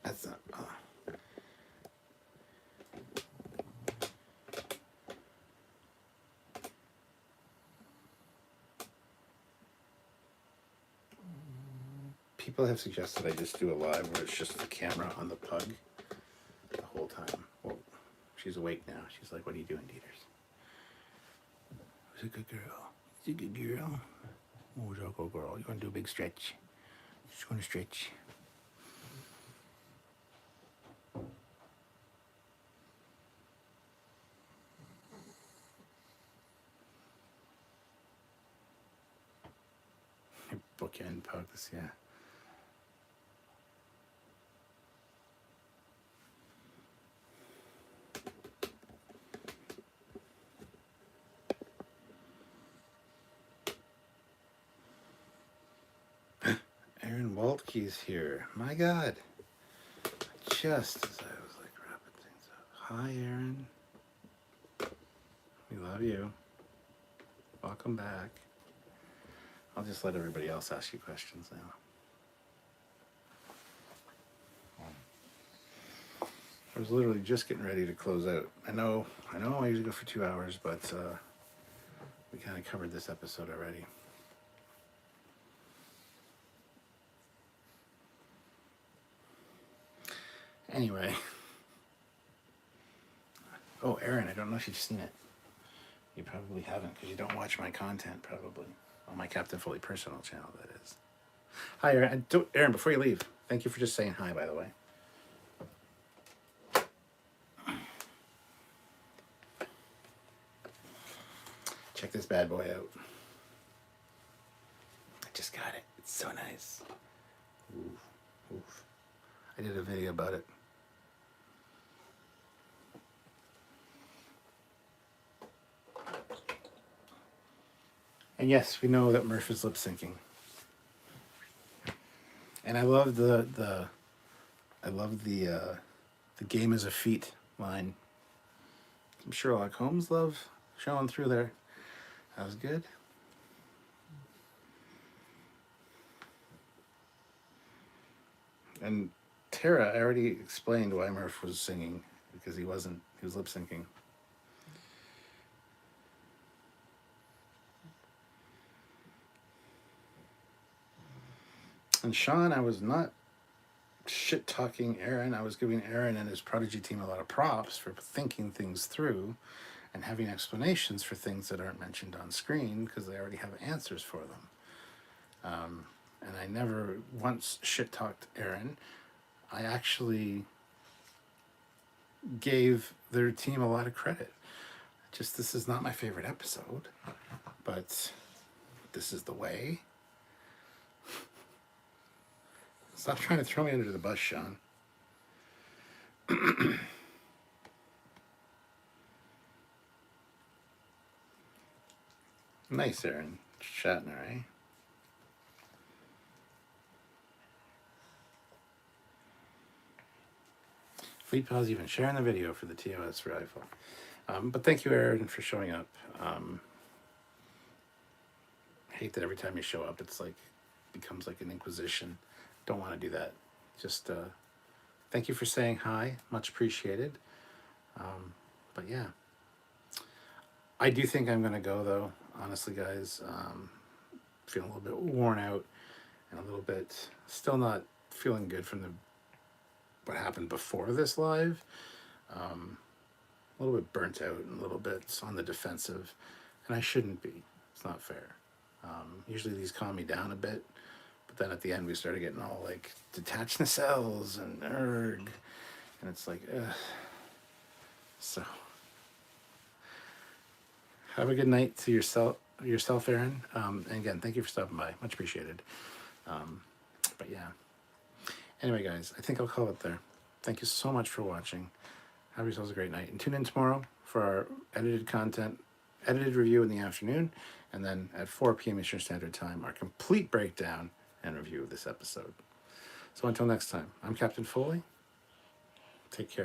That's not... People have suggested I just do a live where it's just the camera on the pug the whole time. Well, She's awake now. She's like, what are you doing, Dieters? She's a good girl. She's a good girl. Oh, she's a good girl. You're going to do a big stretch. She's going to stretch. Bookend pugs, yeah. Aaron Waltke's here. My God. Just as I was like wrapping things up. Hi, Aaron. We love you. Welcome back. I'll just let everybody else ask you questions now. I was literally just getting ready to close out. I know I usually go for 2 hours, but we kind of covered this episode already. Anyway. Oh, Aaron, I don't know if you've seen it. You probably haven't because you don't watch my content, probably. On my Captain Foley personal channel, that is. Hi, Aaron. Aaron, before you leave, thank you for just saying hi, by the way. Check this bad boy out. I just got it. It's so nice. Oof. Oof. I did a video about it. And yes, we know that Murph is lip syncing. And I love the game is a feat line. I'm Sherlock Holmes love showing through there. That was good. And Tara, I already explained why Murph was singing, because he was lip syncing. And Sean, I was not shit talking Aaron. I was giving Aaron and his Prodigy team a lot of props for thinking things through and having explanations for things that aren't mentioned on screen because they already have answers for them. And I never once shit talked Aaron. I actually gave their team a lot of credit. Just, this is not my favorite episode, but this is the way. Stop trying to throw me under the bus, Sean. Nice, Aaron Shatner, eh? Fleet Pals even sharing the video for the TOS rifle. But thank you, Aaron, for showing up. I hate that every time you show up, it's like becomes like an inquisition. Don't want to do that. Just thank you for saying hi. Much appreciated. But yeah, I do think I'm going to go, though. Honestly, guys, feeling a little bit worn out and a little bit still not feeling good from what happened before this live. A little bit burnt out and a little bit on the defensive, and I shouldn't be. It's not fair. Usually these calm me down a bit, but then at the end we started getting all like detach nacelles and erg, and it's like, ugh. So have a good night to yourself, Aaron. And again, thank you for stopping by. Much appreciated. But yeah. Anyway, guys, I think I'll call it there. Thank you so much for watching. Have yourselves a great night. And tune in tomorrow for our edited review in the afternoon. And then at 4 p.m. Eastern Standard Time, our complete breakdown and review of this episode. So until next time, I'm Captain Foley. Take care.